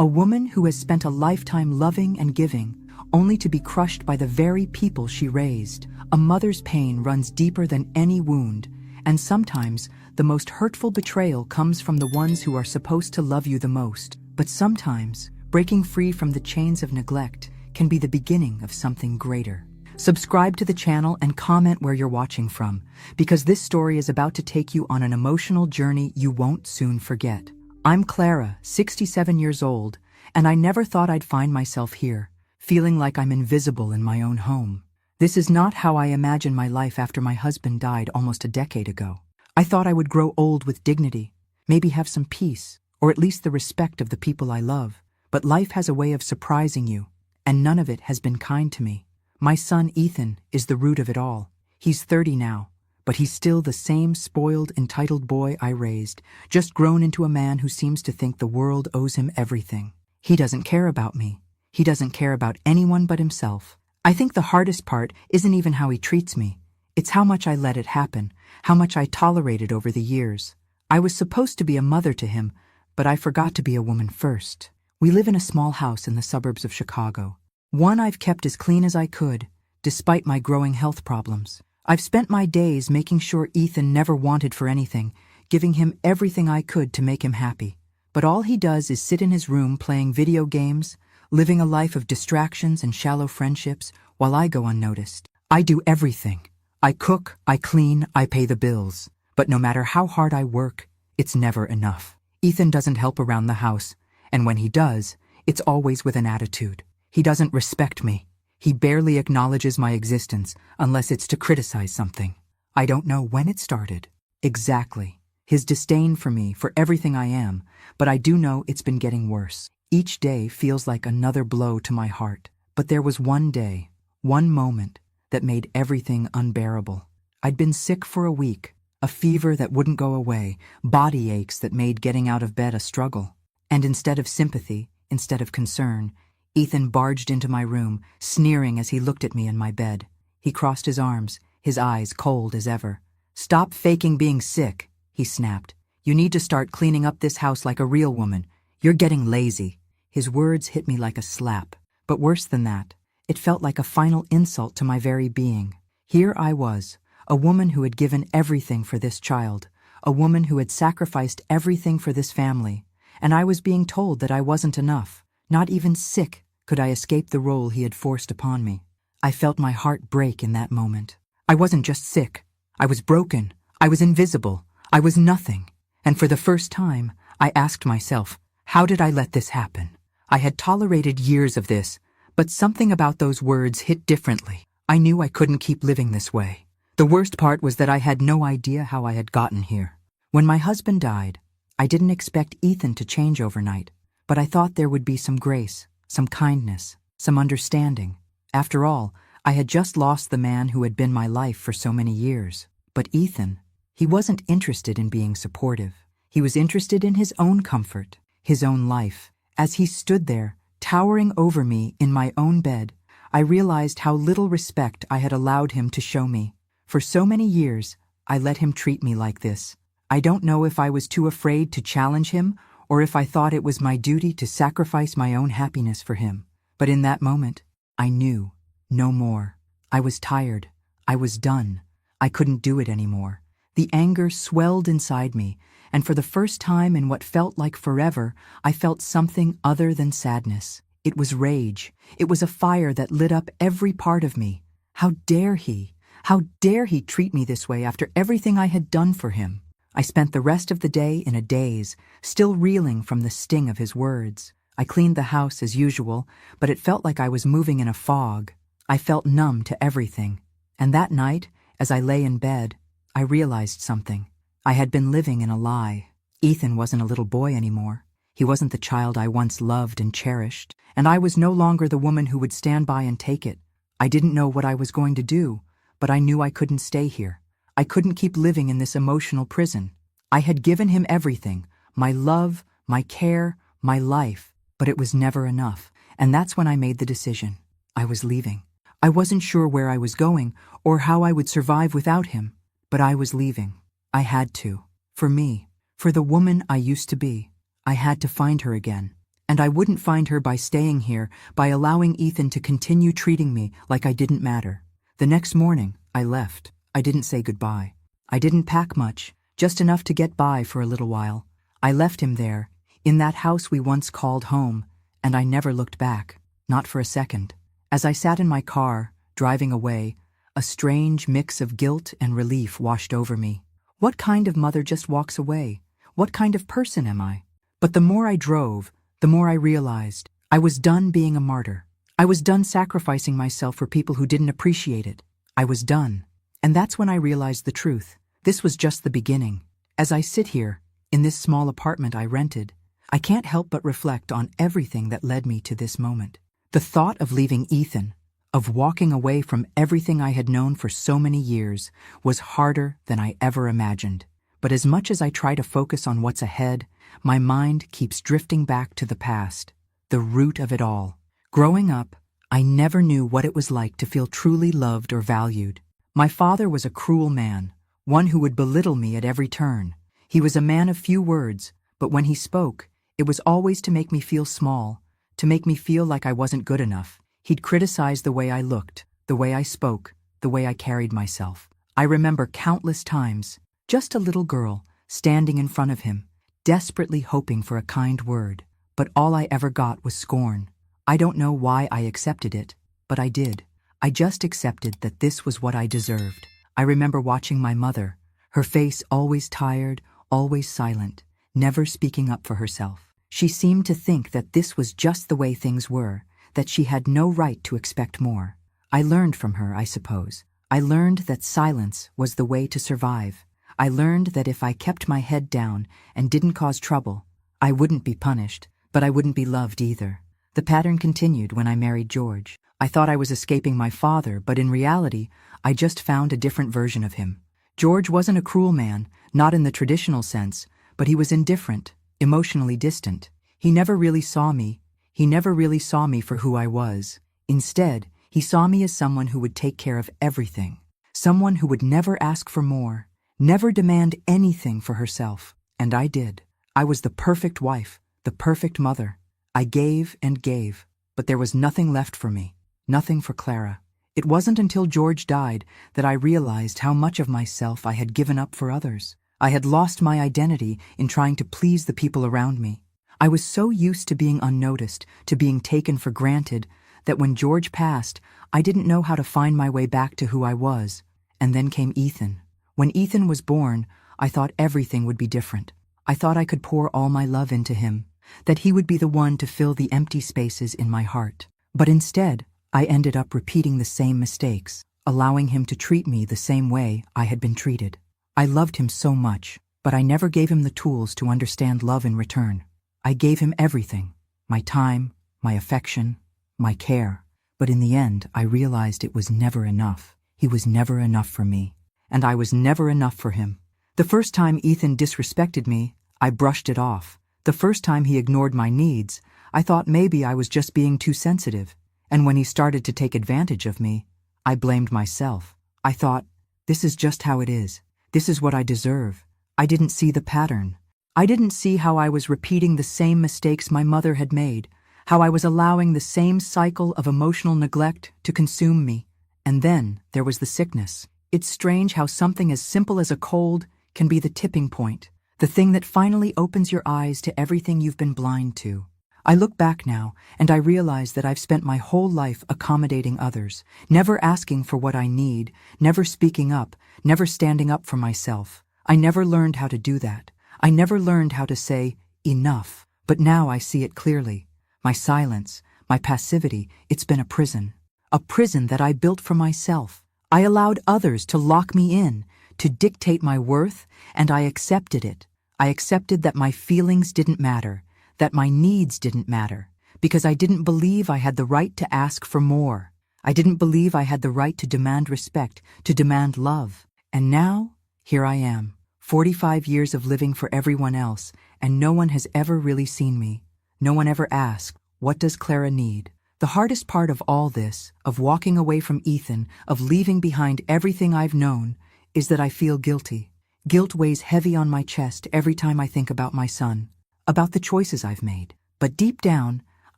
A woman who has spent a lifetime loving and giving, only to be crushed by the very people she raised. A mother's pain runs deeper than any wound, and sometimes the most hurtful betrayal comes from the ones who are supposed to love you the most. But sometimes, breaking free from the chains of neglect can be the beginning of something greater. Subscribe to the channel and comment where you're watching from, because this story is about to take you on an emotional journey you won't soon forget. I'm Clara, 67 years old, and I never thought I'd find myself here, feeling like I'm invisible in my own home. This is not how I imagined my life after my husband died almost a decade ago. I thought I would grow old with dignity, maybe have some peace, or at least the respect of the people I love. But life has a way of surprising you, and none of it has been kind to me. My son Ethan is the root of it all. He's 30 now, but he's still the same spoiled, entitled boy I raised, just grown into a man who seems to think the world owes him everything. He doesn't care about me. He doesn't care about anyone but himself. I think the hardest part isn't even how he treats me. It's how much I let it happen, how much I tolerated over the years. I was supposed to be a mother to him, but I forgot to be a woman first. We live in a small house in the suburbs of Chicago. One I've kept as clean as I could, despite my growing health problems. I've spent my days making sure Ethan never wanted for anything, giving him everything I could to make him happy. But all he does is sit in his room playing video games, living a life of distractions and shallow friendships, while I go unnoticed. I do everything. I cook, I clean, I pay the bills. But no matter how hard I work, it's never enough. Ethan doesn't help around the house, and when he does, it's always with an attitude. He doesn't respect me. He barely acknowledges my existence unless it's to criticize something. I don't know when it started. Exactly. His disdain for me, for everything I am, but I do know it's been getting worse. Each day feels like another blow to my heart. But there was one day, one moment, that made everything unbearable. I'd been sick for a week, a fever that wouldn't go away, body aches that made getting out of bed a struggle. And instead of sympathy, instead of concern, Ethan barged into my room, sneering as he looked at me in my bed. He crossed his arms, his eyes cold as ever. "Stop faking being sick," he snapped. "You need to start cleaning up this house like a real woman. You're getting lazy." His words hit me like a slap. But worse than that, it felt like a final insult to my very being. Here I was, a woman who had given everything for this child, a woman who had sacrificed everything for this family, and I was being told that I wasn't enough. Not even sick could I escape the role he had forced upon me. I felt my heart break in that moment. I wasn't just sick. I was broken. I was invisible. I was nothing. And for the first time, I asked myself, how did I let this happen? I had tolerated years of this, but something about those words hit differently. I knew I couldn't keep living this way. The worst part was that I had no idea how I had gotten here. When my husband died, I didn't expect Ethan to change overnight, but I thought there would be some grace, some kindness, some understanding. After all, I had just lost the man who had been my life for so many years. But Ethan, he wasn't interested in being supportive. He was interested in his own comfort, his own life. As he stood there, towering over me in my own bed, I realized how little respect I had allowed him to show me. For so many years, I let him treat me like this. I don't know if I was too afraid to challenge him or if I thought it was my duty to sacrifice my own happiness for him. But in that moment, I knew no more. I was tired. I was done. I couldn't do it anymore. The anger swelled inside me, and for the first time in what felt like forever, I felt something other than sadness. It was rage. It was a fire that lit up every part of me. How dare he? How dare he treat me this way after everything I had done for him? I spent the rest of the day in a daze, still reeling from the sting of his words. I cleaned the house as usual, but it felt like I was moving in a fog. I felt numb to everything. And that night, as I lay in bed, I realized something. I had been living in a lie. Ethan wasn't a little boy anymore. He wasn't the child I once loved and cherished, and I was no longer the woman who would stand by and take it. I didn't know what I was going to do, but I knew I couldn't stay here. I couldn't keep living in this emotional prison. I had given him everything, my love, my care, my life, but it was never enough, and that's when I made the decision. I was leaving. I wasn't sure where I was going or how I would survive without him, but I was leaving. I had to. For me, for the woman I used to be. I had to find her again. And I wouldn't find her by staying here, by allowing Ethan to continue treating me like I didn't matter. The next morning, I left. I didn't say goodbye. I didn't pack much, just enough to get by for a little while. I left him there, in that house we once called home, and I never looked back, not for a second. As I sat in my car, driving away, a strange mix of guilt and relief washed over me. What kind of mother just walks away? What kind of person am I? But the more I drove, the more I realized I was done being a martyr. I was done sacrificing myself for people who didn't appreciate it. I was done. And that's when I realized the truth. This was just the beginning. As I sit here, in this small apartment I rented, I can't help but reflect on everything that led me to this moment. The thought of leaving Ethan, of walking away from everything I had known for so many years, was harder than I ever imagined. But as much as I try to focus on what's ahead, my mind keeps drifting back to the past, the root of it all. Growing up, I never knew what it was like to feel truly loved or valued. My father was a cruel man, one who would belittle me at every turn. He was a man of few words, but when he spoke, it was always to make me feel small, to make me feel like I wasn't good enough. He'd criticize the way I looked, the way I spoke, the way I carried myself. I remember countless times, just a little girl, standing in front of him, desperately hoping for a kind word, but all I ever got was scorn. I don't know why I accepted it, but I did. I just accepted that this was what I deserved. I remember watching my mother, her face always tired, always silent, never speaking up for herself. She seemed to think that this was just the way things were, that she had no right to expect more. I learned from her, I suppose. I learned that silence was the way to survive. I learned that if I kept my head down and didn't cause trouble, I wouldn't be punished, but I wouldn't be loved either. The pattern continued when I married George. I thought I was escaping my father, but in reality, I just found a different version of him. George wasn't a cruel man, not in the traditional sense, but he was indifferent, emotionally distant. He never really saw me. He never really saw me for who I was. Instead, he saw me as someone who would take care of everything. Someone who would never ask for more, never demand anything for herself. And I did. I was the perfect wife, the perfect mother. I gave and gave, but there was nothing left for me, nothing for Clara. It wasn't until George died that I realized how much of myself I had given up for others. I had lost my identity in trying to please the people around me. I was so used to being unnoticed, to being taken for granted, that when George passed, I didn't know how to find my way back to who I was. And then came Ethan. When Ethan was born, I thought everything would be different. I thought I could pour all my love into him, that he would be the one to fill the empty spaces in my heart. But instead, I ended up repeating the same mistakes, allowing him to treat me the same way I had been treated. I loved him so much, but I never gave him the tools to understand love in return. I gave him everything, my time, my affection, my care. But in the end, I realized it was never enough. He was never enough for me, and I was never enough for him. The first time Ethan disrespected me, I brushed it off. The first time he ignored my needs, I thought maybe I was just being too sensitive. And when he started to take advantage of me, I blamed myself. I thought, this is just how it is. This is what I deserve. I didn't see the pattern. I didn't see how I was repeating the same mistakes my mother had made, how I was allowing the same cycle of emotional neglect to consume me. And then there was the sickness. It's strange how something as simple as a cold can be the tipping point, the thing that finally opens your eyes to everything you've been blind to. I look back now, and I realize that I've spent my whole life accommodating others, never asking for what I need, never speaking up, never standing up for myself. I never learned how to do that. I never learned how to say, enough. But now I see it clearly. My silence, my passivity, it's been a prison that I built for myself. I allowed others to lock me in, to dictate my worth, and I accepted it. I accepted that my feelings didn't matter, that my needs didn't matter, because I didn't believe I had the right to ask for more. I didn't believe I had the right to demand respect, to demand love. And now, here I am, 45 years of living for everyone else, and no one has ever really seen me. No one ever asked, what does Clara need? The hardest part of all this, of walking away from Ethan, of leaving behind everything I've known, is that I feel guilty. Guilt weighs heavy on my chest every time I think about my son, about the choices I've made, But deep down,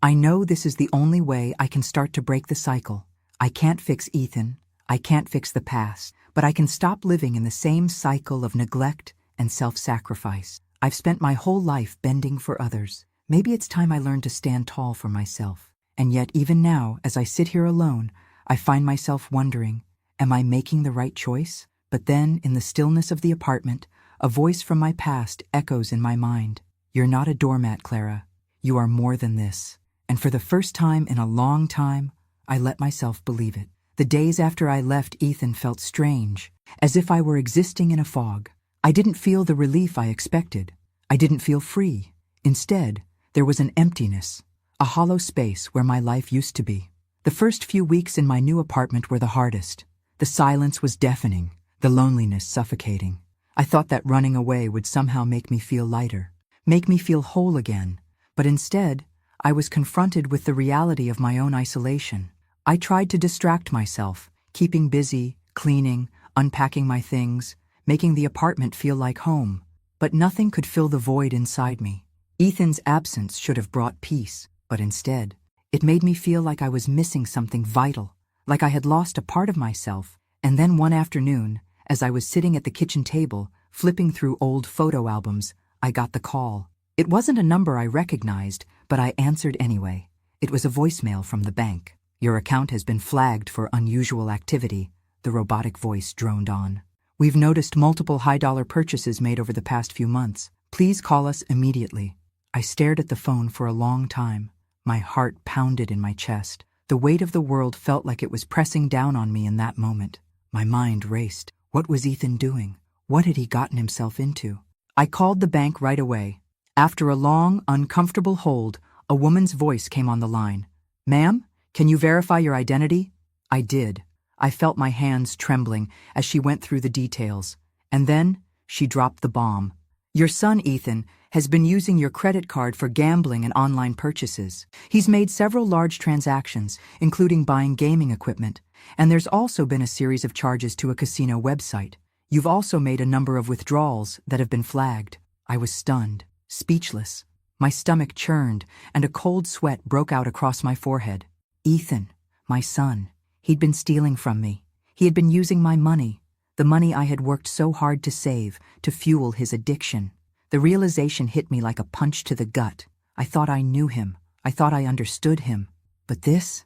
I know this is the only way I can start to break the cycle. I can't fix Ethan, I can't fix the past, but I can stop living in the same cycle of neglect and self-sacrifice. I've spent my whole life bending for others. Maybe it's time I learned to stand tall for myself. And yet even now, as I sit here alone, I find myself wondering, am I making the right choice? But then, in the stillness of the apartment, a voice from my past echoes in my mind. You're not a doormat, Clara. You are more than this. And for the first time in a long time, I let myself believe it. The days after I left Ethan felt strange, as if I were existing in a fog. I didn't feel the relief I expected. I didn't feel free. Instead, there was an emptiness, a hollow space where my life used to be. The first few weeks in my new apartment were the hardest. The silence was deafening, the loneliness suffocating. I thought that running away would somehow make me feel lighter, make me feel whole again. But instead, I was confronted with the reality of my own isolation. I tried to distract myself, keeping busy, cleaning, unpacking my things, making the apartment feel like home. But nothing could fill the void inside me. Ethan's absence should have brought peace, but instead, it made me feel like I was missing something vital, like I had lost a part of myself. And then one afternoon, as I was sitting at the kitchen table, flipping through old photo albums, I got the call. It wasn't a number I recognized, but I answered anyway. It was a voicemail from the bank. Your account has been flagged for unusual activity, the robotic voice droned on. We've noticed multiple high-dollar purchases made over the past few months. Please call us immediately. I stared at the phone for a long time. My heart pounded in my chest. The weight of the world felt like it was pressing down on me in that moment. My mind raced. What was Ethan doing? What had he gotten himself into? I called the bank right away. After a long, uncomfortable hold, a woman's voice came on the line. Ma'am, can you verify your identity? I did. I felt my hands trembling as she went through the details. And then, she dropped the bomb. Your son, Ethan, has been using your credit card for gambling and online purchases. He's made several large transactions, including buying gaming equipment. And there's also been a series of charges to a casino website. You've also made a number of withdrawals that have been flagged. I was stunned, speechless. My stomach churned, and a cold sweat broke out across my forehead. Ethan, my son, he'd been stealing from me. He had been using my money, the money I had worked so hard to save, to fuel his addiction. The realization hit me like a punch to the gut. I thought I knew him. I thought I understood him. But this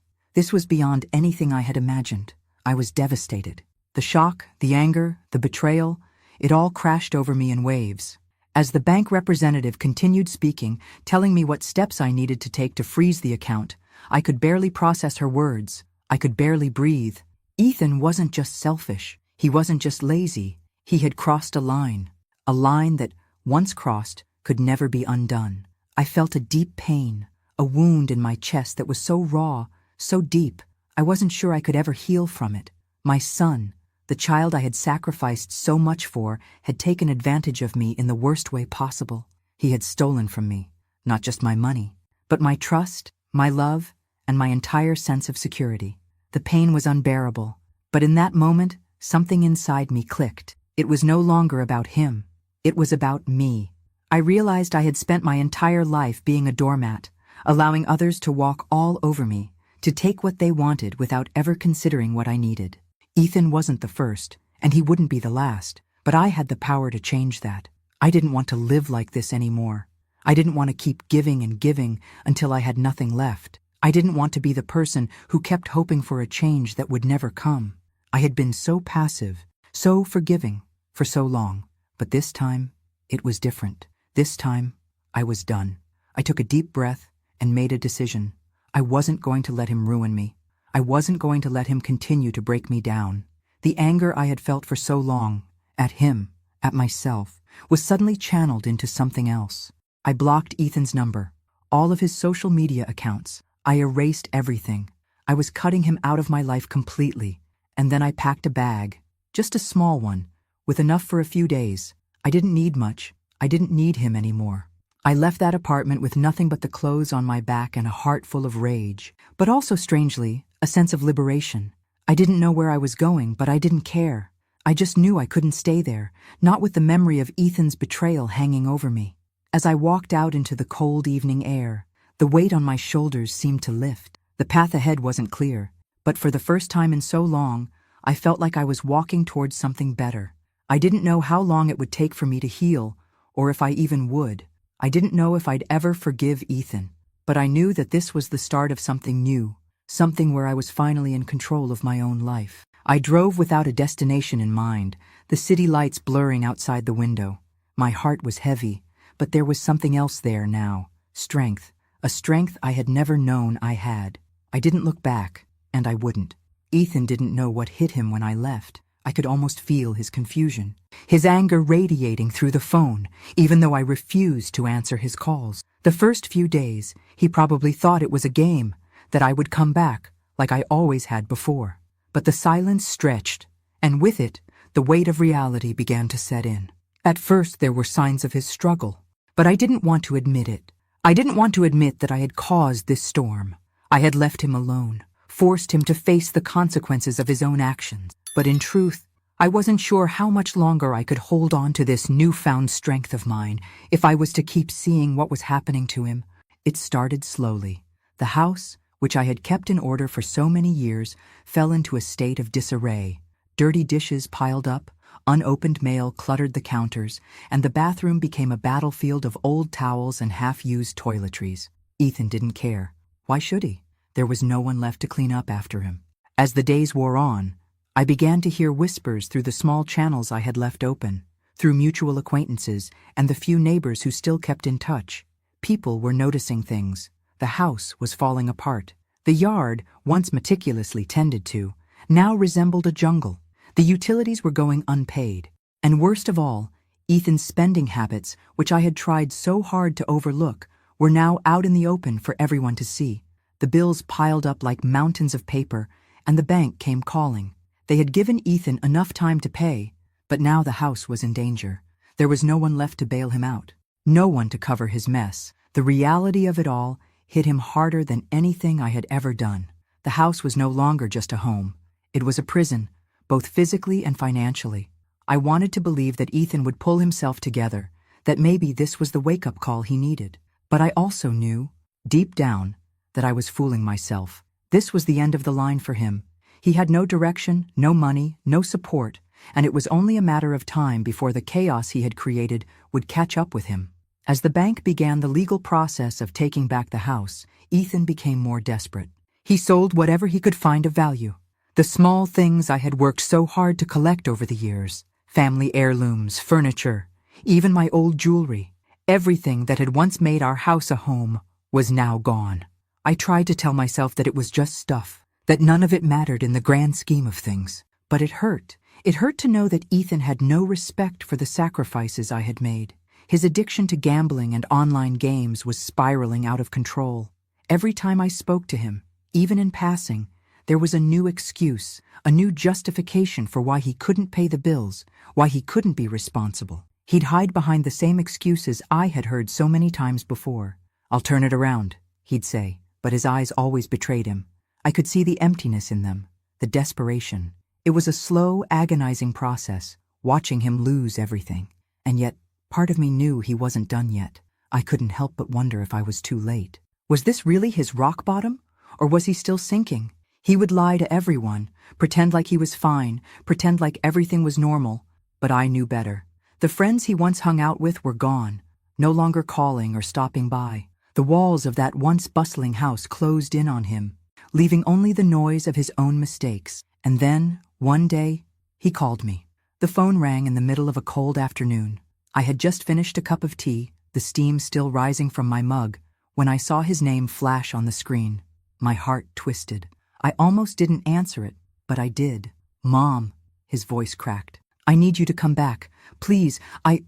was beyond anything I had imagined. I was devastated. The shock, the anger, the betrayal, it all crashed over me in waves. As the bank representative continued speaking, telling me what steps I needed to take to freeze the account, I could barely process her words. I could barely breathe. Ethan wasn't just selfish. He wasn't just lazy. He had crossed a line that, once crossed, could never be undone. I felt a deep pain, a wound in my chest that was so raw, so deep, I wasn't sure I could ever heal from it. My son, the child I had sacrificed so much for, had taken advantage of me in the worst way possible. He had stolen from me, not just my money, but my trust, my love, and my entire sense of security. The pain was unbearable, but in that moment, something inside me clicked. It was no longer about him. It was about me. I realized I had spent my entire life being a doormat, allowing others to walk all over me, to take what they wanted without ever considering what I needed. Ethan wasn't the first, and he wouldn't be the last, but I had the power to change that. I didn't want to live like this anymore. I didn't want to keep giving and giving until I had nothing left. I didn't want to be the person who kept hoping for a change that would never come. I had been so passive, so forgiving, for so long. But this time, it was different. This time, I was done. I took a deep breath and made a decision. I wasn't going to let him ruin me. I wasn't going to let him continue to break me down. The anger I had felt for so long, at him, at myself, was suddenly channeled into something else. I blocked Ethan's number, all of his social media accounts. I erased everything. I was cutting him out of my life completely. And then I packed a bag, just a small one, with enough for a few days. I didn't need much. I didn't need him anymore. I left that apartment with nothing but the clothes on my back and a heart full of rage, but also, strangely, a sense of liberation. I didn't know where I was going, but I didn't care. I just knew I couldn't stay there, not with the memory of Ethan's betrayal hanging over me. As I walked out into the cold evening air, The weight on my shoulders seemed to lift. The path ahead wasn't clear, but for the first time in so long, I felt like I was walking towards something better. I didn't know how long it would take for me to heal, or if I even would. I didn't know if I'd ever forgive Ethan, but I knew that this was the start of something new, something where I was finally in control of my own life. I drove without a destination in mind, the city lights blurring outside the window. My heart was heavy, but there was something else there now. Strength. A strength I had never known I had. I didn't look back, and I wouldn't. Ethan didn't know what hit him when I left. I could almost feel his confusion, his anger radiating through the phone, even though I refused to answer his calls. The first few days, he probably thought it was a game, that I would come back, like I always had before. But the silence stretched, and with it, the weight of reality began to set in. At first, there were signs of his struggle, but I didn't want to admit it. I didn't want to admit that I had caused this storm. I had left him alone, forced him to face the consequences of his own actions. But in truth, I wasn't sure how much longer I could hold on to this newfound strength of mine if I was to keep seeing what was happening to him. It started slowly. The house, which I had kept in order for so many years, fell into a state of disarray. Dirty dishes piled up, unopened mail cluttered the counters, and the bathroom became a battlefield of old towels and half-used toiletries. Ethan didn't care. Why should he? There was no one left to clean up after him. As the days wore on, I began to hear whispers through the small channels I had left open, through mutual acquaintances and the few neighbors who still kept in touch. People were noticing things. The house was falling apart. The yard, once meticulously tended to, now resembled a jungle. The utilities were going unpaid. And worst of all, Ethan's spending habits, which I had tried so hard to overlook, were now out in the open for everyone to see. The bills piled up like mountains of paper, and the bank came calling. They had given Ethan enough time to pay, but now the house was in danger. There was no one left to bail him out, no one to cover his mess. The reality of it all hit him harder than anything I had ever done. The house was no longer just a home. It was a prison, both physically and financially. I wanted to believe that Ethan would pull himself together, that maybe this was the wake-up call he needed. But I also knew, deep down, that I was fooling myself. This was the end of the line for him. He had no direction, no money, no support, and it was only a matter of time before the chaos he had created would catch up with him. As the bank began the legal process of taking back the house, Ethan became more desperate. He sold whatever he could find of value. The small things I had worked so hard to collect over the years, family heirlooms, furniture, even my old jewelry, everything that had once made our house a home, was now gone. I tried to tell myself that it was just stuff, that none of it mattered in the grand scheme of things. But it hurt. It hurt to know that Ethan had no respect for the sacrifices I had made. His addiction to gambling and online games was spiraling out of control. Every time I spoke to him, even in passing, there was a new excuse, a new justification for why he couldn't pay the bills, why he couldn't be responsible. He'd hide behind the same excuses I had heard so many times before. "I'll turn it around," he'd say, but his eyes always betrayed him. I could see the emptiness in them, the desperation. It was a slow, agonizing process, watching him lose everything. And yet, part of me knew he wasn't done yet. I couldn't help but wonder if I was too late. Was this really his rock bottom? Or was he still sinking? He would lie to everyone, pretend like he was fine, pretend like everything was normal. But I knew better. The friends he once hung out with were gone, no longer calling or stopping by. The walls of that once bustling house closed in on him, leaving only the noise of his own mistakes. And then, one day, he called me. The phone rang in the middle of a cold afternoon. I had just finished a cup of tea, the steam still rising from my mug, when I saw his name flash on the screen. My heart twisted. I almost didn't answer it, but I did. "Mom," his voice cracked. "I need you to come back. Please, I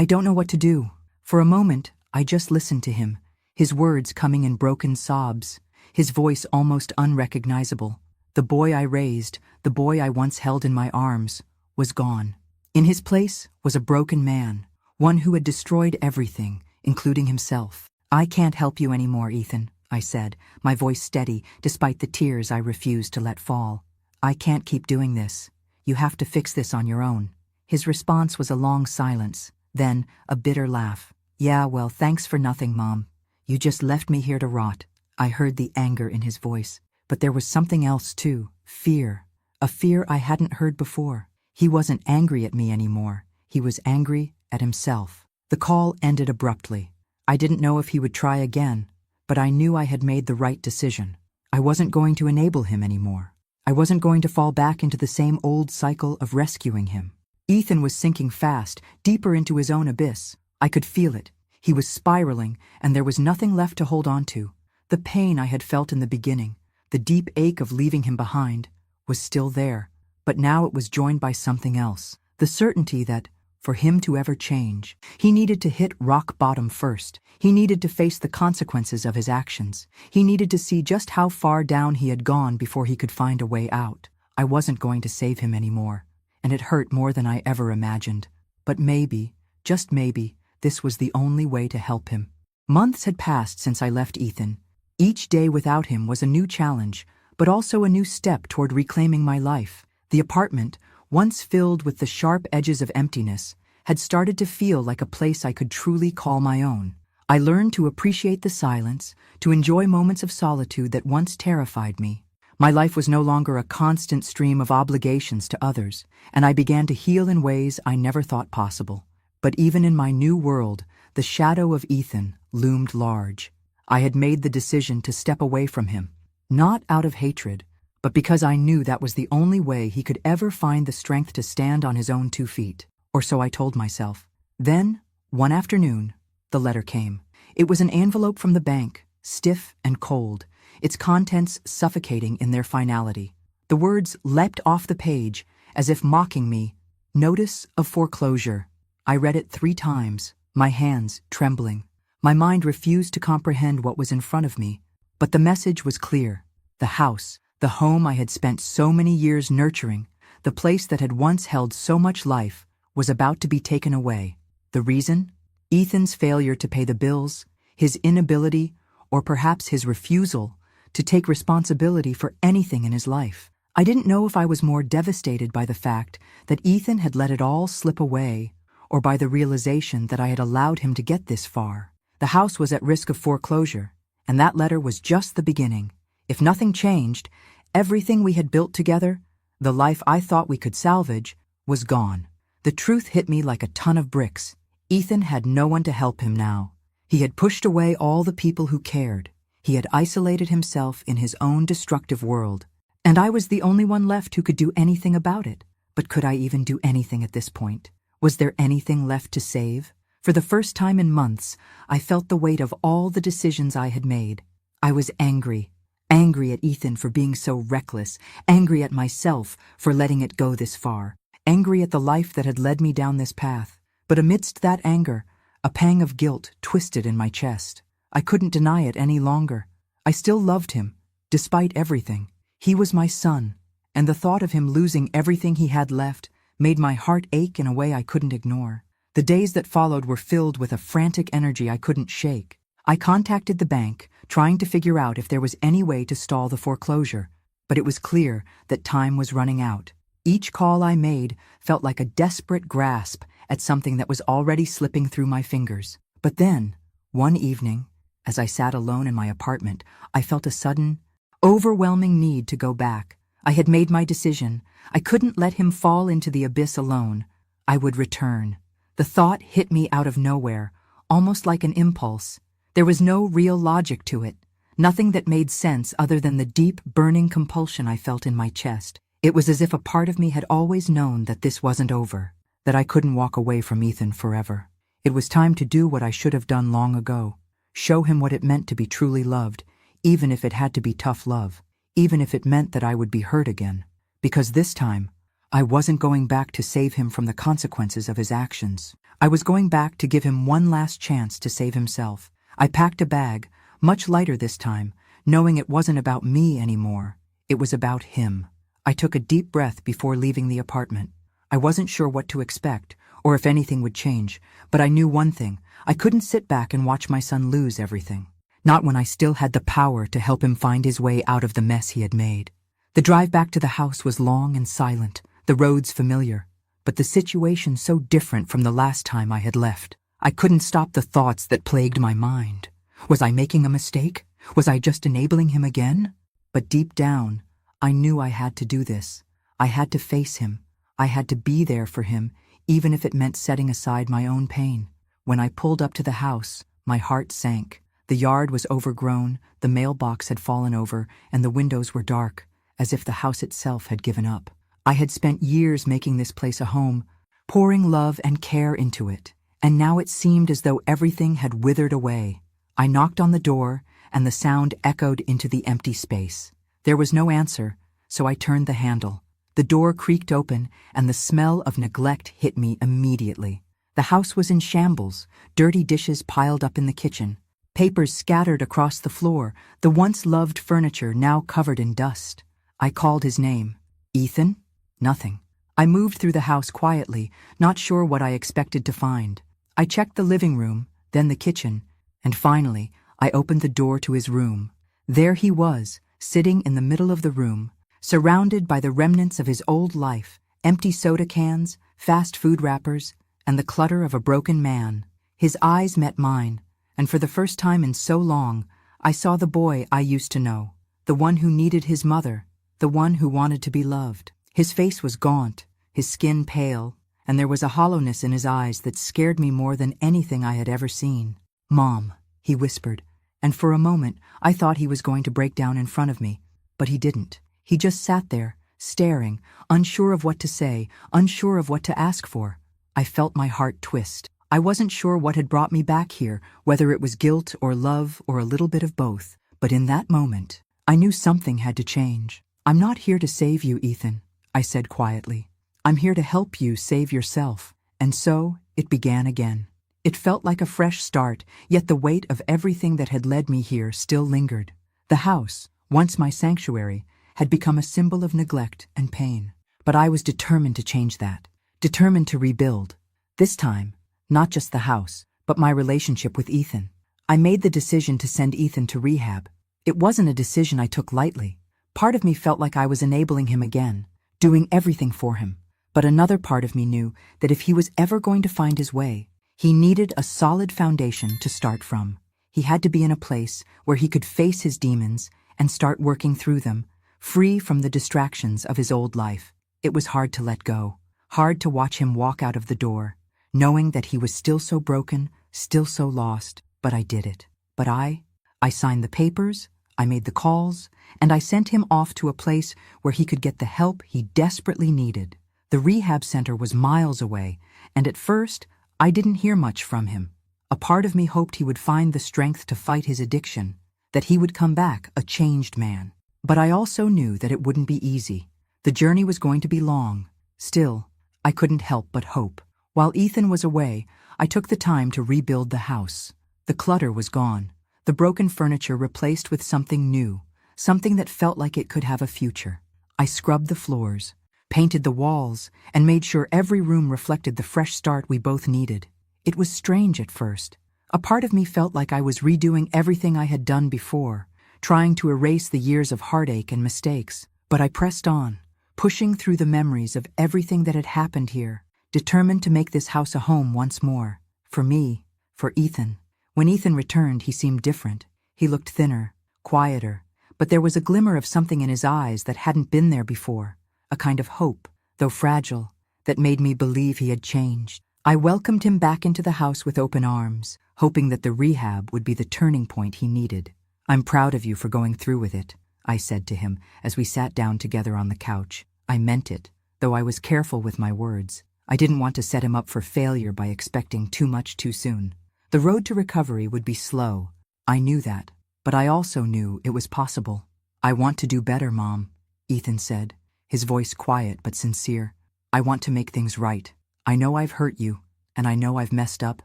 don't know what to do." For a moment, I just listened to him, his words coming in broken sobs, his voice almost unrecognizable. The boy I raised, the boy I once held in my arms, was gone. In his place was a broken man, one who had destroyed everything, including himself. "I can't help you anymore, Ethan," I said, my voice steady despite the tears I refused to let fall. "I can't keep doing this. You have to fix this on your own." His response was a long silence, then a bitter laugh. "Yeah, well, thanks for nothing, Mom. You just left me here to rot. I heard the anger in his voice. But there was something else too. Fear. A fear I hadn't heard before. He wasn't angry at me anymore. He was angry at himself. The call ended abruptly. I didn't know if he would try again, but I knew I had made the right decision. I wasn't going to enable him anymore. I wasn't going to fall back into the same old cycle of rescuing him. Ethan was sinking fast, deeper into his own abyss. I could feel it. He was spiraling, and there was nothing left to hold on to. The pain I had felt in the beginning, the deep ache of leaving him behind, was still there, but now it was joined by something else. The certainty that, for him to ever change, he needed to hit rock bottom first. He needed to face the consequences of his actions. He needed to see just how far down he had gone before he could find a way out. I wasn't going to save him anymore, and it hurt more than I ever imagined. But maybe, just maybe, this was the only way to help him. Months had passed since I left Ethan. Each day without him was a new challenge, but also a new step toward reclaiming my life. The apartment, once filled with the sharp edges of emptiness, had started to feel like a place I could truly call my own. I learned to appreciate the silence, to enjoy moments of solitude that once terrified me. My life was no longer a constant stream of obligations to others, and I began to heal in ways I never thought possible. But even in my new world, the shadow of Ethan loomed large. I had made the decision to step away from him, not out of hatred, but because I knew that was the only way he could ever find the strength to stand on his own 2 feet. Or so I told myself. Then, one afternoon, the letter came. It was an envelope from the bank, stiff and cold, its contents suffocating in their finality. The words leapt off the page, as if mocking me. Notice of foreclosure. I read it 3 times, my hands trembling. My mind refused to comprehend what was in front of me. But the message was clear. The house, the home I had spent so many years nurturing, the place that had once held so much life, was about to be taken away. The reason? Ethan's failure to pay the bills, his inability, or perhaps his refusal, to take responsibility for anything in his life. I didn't know if I was more devastated by the fact that Ethan had let it all slip away, or by the realization that I had allowed him to get this far. The house was at risk of foreclosure, and that letter was just the beginning. If nothing changed, everything we had built together, the life I thought we could salvage, was gone. The truth hit me like a ton of bricks. Ethan had no one to help him now. He had pushed away all the people who cared. He had isolated himself in his own destructive world. And I was the only one left who could do anything about it. But could I even do anything at this point? Was there anything left to save? For the first time in months, I felt the weight of all the decisions I had made. I was angry. Angry at Ethan for being so reckless. Angry at myself for letting it go this far. Angry at the life that had led me down this path. But amidst that anger, a pang of guilt twisted in my chest. I couldn't deny it any longer. I still loved him, despite everything. He was my son, and the thought of him losing everything he had left made my heart ache in a way I couldn't ignore. The days that followed were filled with a frantic energy I couldn't shake. I contacted the bank, trying to figure out if there was any way to stall the foreclosure, but it was clear that time was running out. Each call I made felt like a desperate grasp at something that was already slipping through my fingers. But then, one evening, as I sat alone in my apartment, I felt a sudden, overwhelming need to go back. I had made my decision. I couldn't let him fall into the abyss alone. I would return. The thought hit me out of nowhere, almost like an impulse. There was no real logic to it, nothing that made sense other than the deep, burning compulsion I felt in my chest. It was as if a part of me had always known that this wasn't over, that I couldn't walk away from Ethan forever. It was time to do what I should have done long ago, show him what it meant to be truly loved, even if it had to be tough love, even if it meant that I would be hurt again. Because this time, I wasn't going back to save him from the consequences of his actions. I was going back to give him one last chance to save himself. I packed a bag, much lighter this time, knowing it wasn't about me anymore. It was about him. I took a deep breath before leaving the apartment. I wasn't sure what to expect, or if anything would change, but I knew one thing. I couldn't sit back and watch my son lose everything. Not when I still had the power to help him find his way out of the mess he had made. The drive back to the house was long and silent, the roads familiar, but the situation so different from the last time I had left. I couldn't stop the thoughts that plagued my mind. Was I making a mistake? Was I just enabling him again? But deep down, I knew I had to do this. I had to face him. I had to be there for him, even if it meant setting aside my own pain. When I pulled up to the house, my heart sank. The yard was overgrown, the mailbox had fallen over, and the windows were dark, as if the house itself had given up. I had spent years making this place a home, pouring love and care into it, and now it seemed as though everything had withered away. I knocked on the door, and the sound echoed into the empty space. There was no answer, so I turned the handle. The door creaked open, and the smell of neglect hit me immediately. The house was in shambles, dirty dishes piled up in the kitchen, papers scattered across the floor, the once loved furniture now covered in dust. I called his name. Ethan? Nothing. I moved through the house quietly, not sure what I expected to find. I checked the living room, then the kitchen, and finally, I opened the door to his room. There he was, sitting in the middle of the room, surrounded by the remnants of his old life, empty soda cans, fast food wrappers, and the clutter of a broken man. His eyes met mine, and for the first time in so long, I saw the boy I used to know, the one who needed his mother, the one who wanted to be loved. His face was gaunt, his skin pale, and there was a hollowness in his eyes that scared me more than anything I had ever seen. "Mom," he whispered, and for a moment I thought he was going to break down in front of me, but he didn't. He just sat there, staring, unsure of what to say, unsure of what to ask for. I felt my heart twist. I wasn't sure what had brought me back here, whether it was guilt or love or a little bit of both, but in that moment, I knew something had to change. "I'm not here to save you, Ethan," I said quietly. "I'm here to help you save yourself." And so, it began again. It felt like a fresh start, yet the weight of everything that had led me here still lingered. The house, once my sanctuary, had become a symbol of neglect and pain. But I was determined to change that, determined to rebuild. This time, not just the house, but my relationship with Ethan. I made the decision to send Ethan to rehab. It wasn't a decision I took lightly. Part of me felt like I was enabling him again, doing everything for him. But another part of me knew that if he was ever going to find his way, he needed a solid foundation to start from. He had to be in a place where he could face his demons and start working through them, free from the distractions of his old life. It was hard to let go, hard to watch him walk out of the door, knowing that he was still so broken, still so lost, but I did it. But I signed the papers, I made the calls, and I sent him off to a place where he could get the help he desperately needed. The rehab center was miles away, and at first, I didn't hear much from him. A part of me hoped he would find the strength to fight his addiction, that he would come back a changed man. But I also knew that it wouldn't be easy. The journey was going to be long. Still, I couldn't help but hope. While Ethan was away, I took the time to rebuild the house. The clutter was gone, the broken furniture replaced with something new, something that felt like it could have a future. I scrubbed the floors, painted the walls, and made sure every room reflected the fresh start we both needed. It was strange at first. A part of me felt like I was redoing everything I had done before, trying to erase the years of heartache and mistakes. But I pressed on, pushing through the memories of everything that had happened here, determined to make this house a home once more. For me, for Ethan. When Ethan returned, he seemed different. He looked thinner, quieter, but there was a glimmer of something in his eyes that hadn't been there before, a kind of hope, though fragile, that made me believe he had changed. I welcomed him back into the house with open arms, hoping that the rehab would be the turning point he needed. "I'm proud of you for going through with it," I said to him as we sat down together on the couch. I meant it, though I was careful with my words. I didn't want to set him up for failure by expecting too much too soon. The road to recovery would be slow. I knew that, but I also knew it was possible. "I want to do better, Mom," Ethan said, his voice quiet but sincere. "I want to make things right. I know I've hurt you, and I know I've messed up,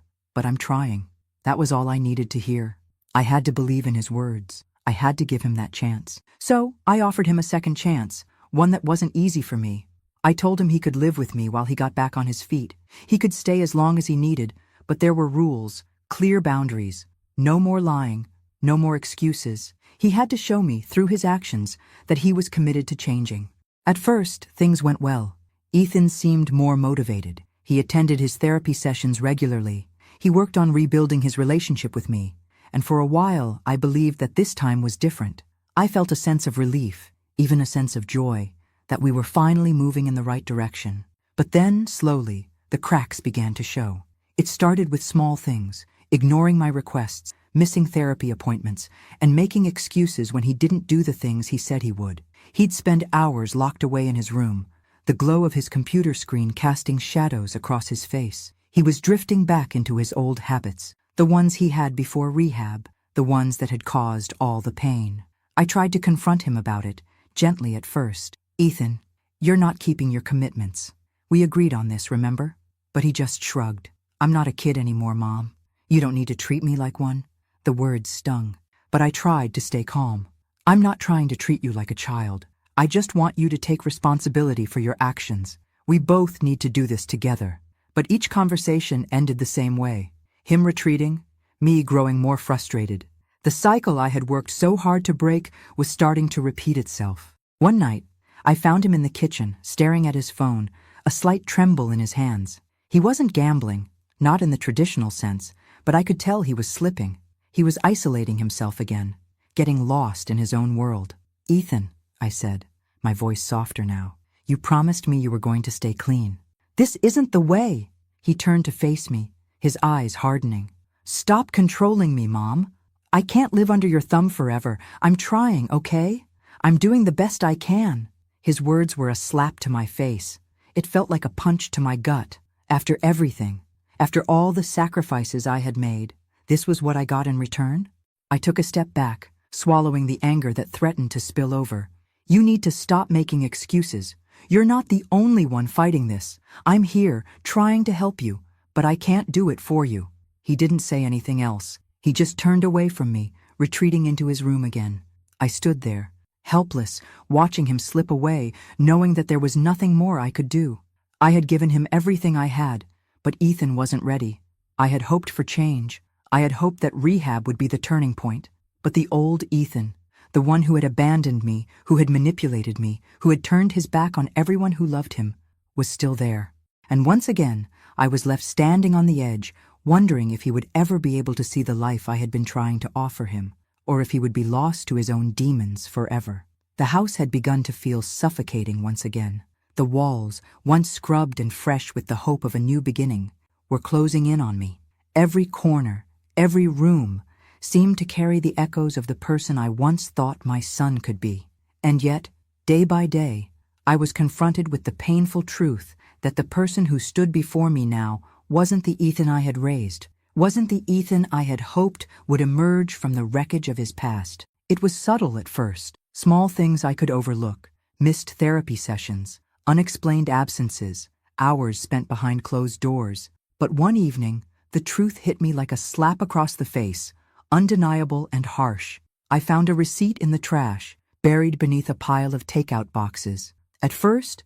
but I'm trying." That was all I needed to hear. I had to believe in his words. I had to give him that chance. So I offered him a second chance, one that wasn't easy for me. I told him he could live with me while he got back on his feet. He could stay as long as he needed, but there were rules, clear boundaries. No more lying, no more excuses. He had to show me, through his actions, that he was committed to changing. At first, things went well. Ethan seemed more motivated. He attended his therapy sessions regularly. He worked on rebuilding his relationship with me. and for a while I believed that this time was different. I felt a sense of relief, even a sense of joy, that we were finally moving in the right direction. But then, slowly, the cracks began to show. It started with small things, ignoring my requests, missing therapy appointments, and making excuses when he didn't do the things he said he would. He'd spend hours locked away in his room, the glow of his computer screen casting shadows across his face. He was drifting back into his old habits, the ones he had before rehab, the ones that had caused all the pain. I tried to confront him about it, gently at first. "Ethan, you're not keeping your commitments. We agreed on this, remember?" But he just shrugged. "I'm not a kid anymore, Mom. You don't need to treat me like one." The words stung, but I tried to stay calm. "I'm not trying to treat you like a child. I just want you to take responsibility for your actions. We both need to do this together." But each conversation ended the same way. Him retreating, me growing more frustrated. The cycle I had worked so hard to break was starting to repeat itself. One night, I found him in the kitchen, staring at his phone, a slight tremble in his hands. He wasn't gambling, not in the traditional sense, but I could tell he was slipping. He was isolating himself again, getting lost in his own world. "Ethan," I said, my voice softer now, "you promised me you were going to stay clean." "This isn't the way." He turned to face me, his eyes hardening. "Stop controlling me, Mom. I can't live under your thumb forever. I'm trying, okay? I'm doing the best I can." His words were a slap to my face. It felt like a punch to my gut. After everything, after all the sacrifices I had made, this was what I got in return? I took a step back, swallowing the anger that threatened to spill over. "You need to stop making excuses. You're not the only one fighting this. I'm here, trying to help you, but I can't do it for you." He didn't say anything else. He just turned away from me, retreating into his room again. I stood there, helpless, watching him slip away, knowing that there was nothing more I could do. I had given him everything I had, but Ethan wasn't ready. I had hoped for change. I had hoped that rehab would be the turning point. But the old Ethan, the one who had abandoned me, who had manipulated me, who had turned his back on everyone who loved him, was still there. And once again, I was left standing on the edge, wondering if he would ever be able to see the life I had been trying to offer him, or if he would be lost to his own demons forever. The house had begun to feel suffocating once again. The walls, once scrubbed and fresh with the hope of a new beginning, were closing in on me. Every corner, every room, seemed to carry the echoes of the person I once thought my son could be. And yet, day by day, I was confronted with the painful truth that the person who stood before me now wasn't the Ethan I had raised, wasn't the Ethan I had hoped would emerge from the wreckage of his past. It was subtle at first, small things I could overlook, missed therapy sessions, unexplained absences, hours spent behind closed doors. But one evening, the truth hit me like a slap across the face, undeniable and harsh. I found a receipt in the trash, buried beneath a pile of takeout boxes. At first,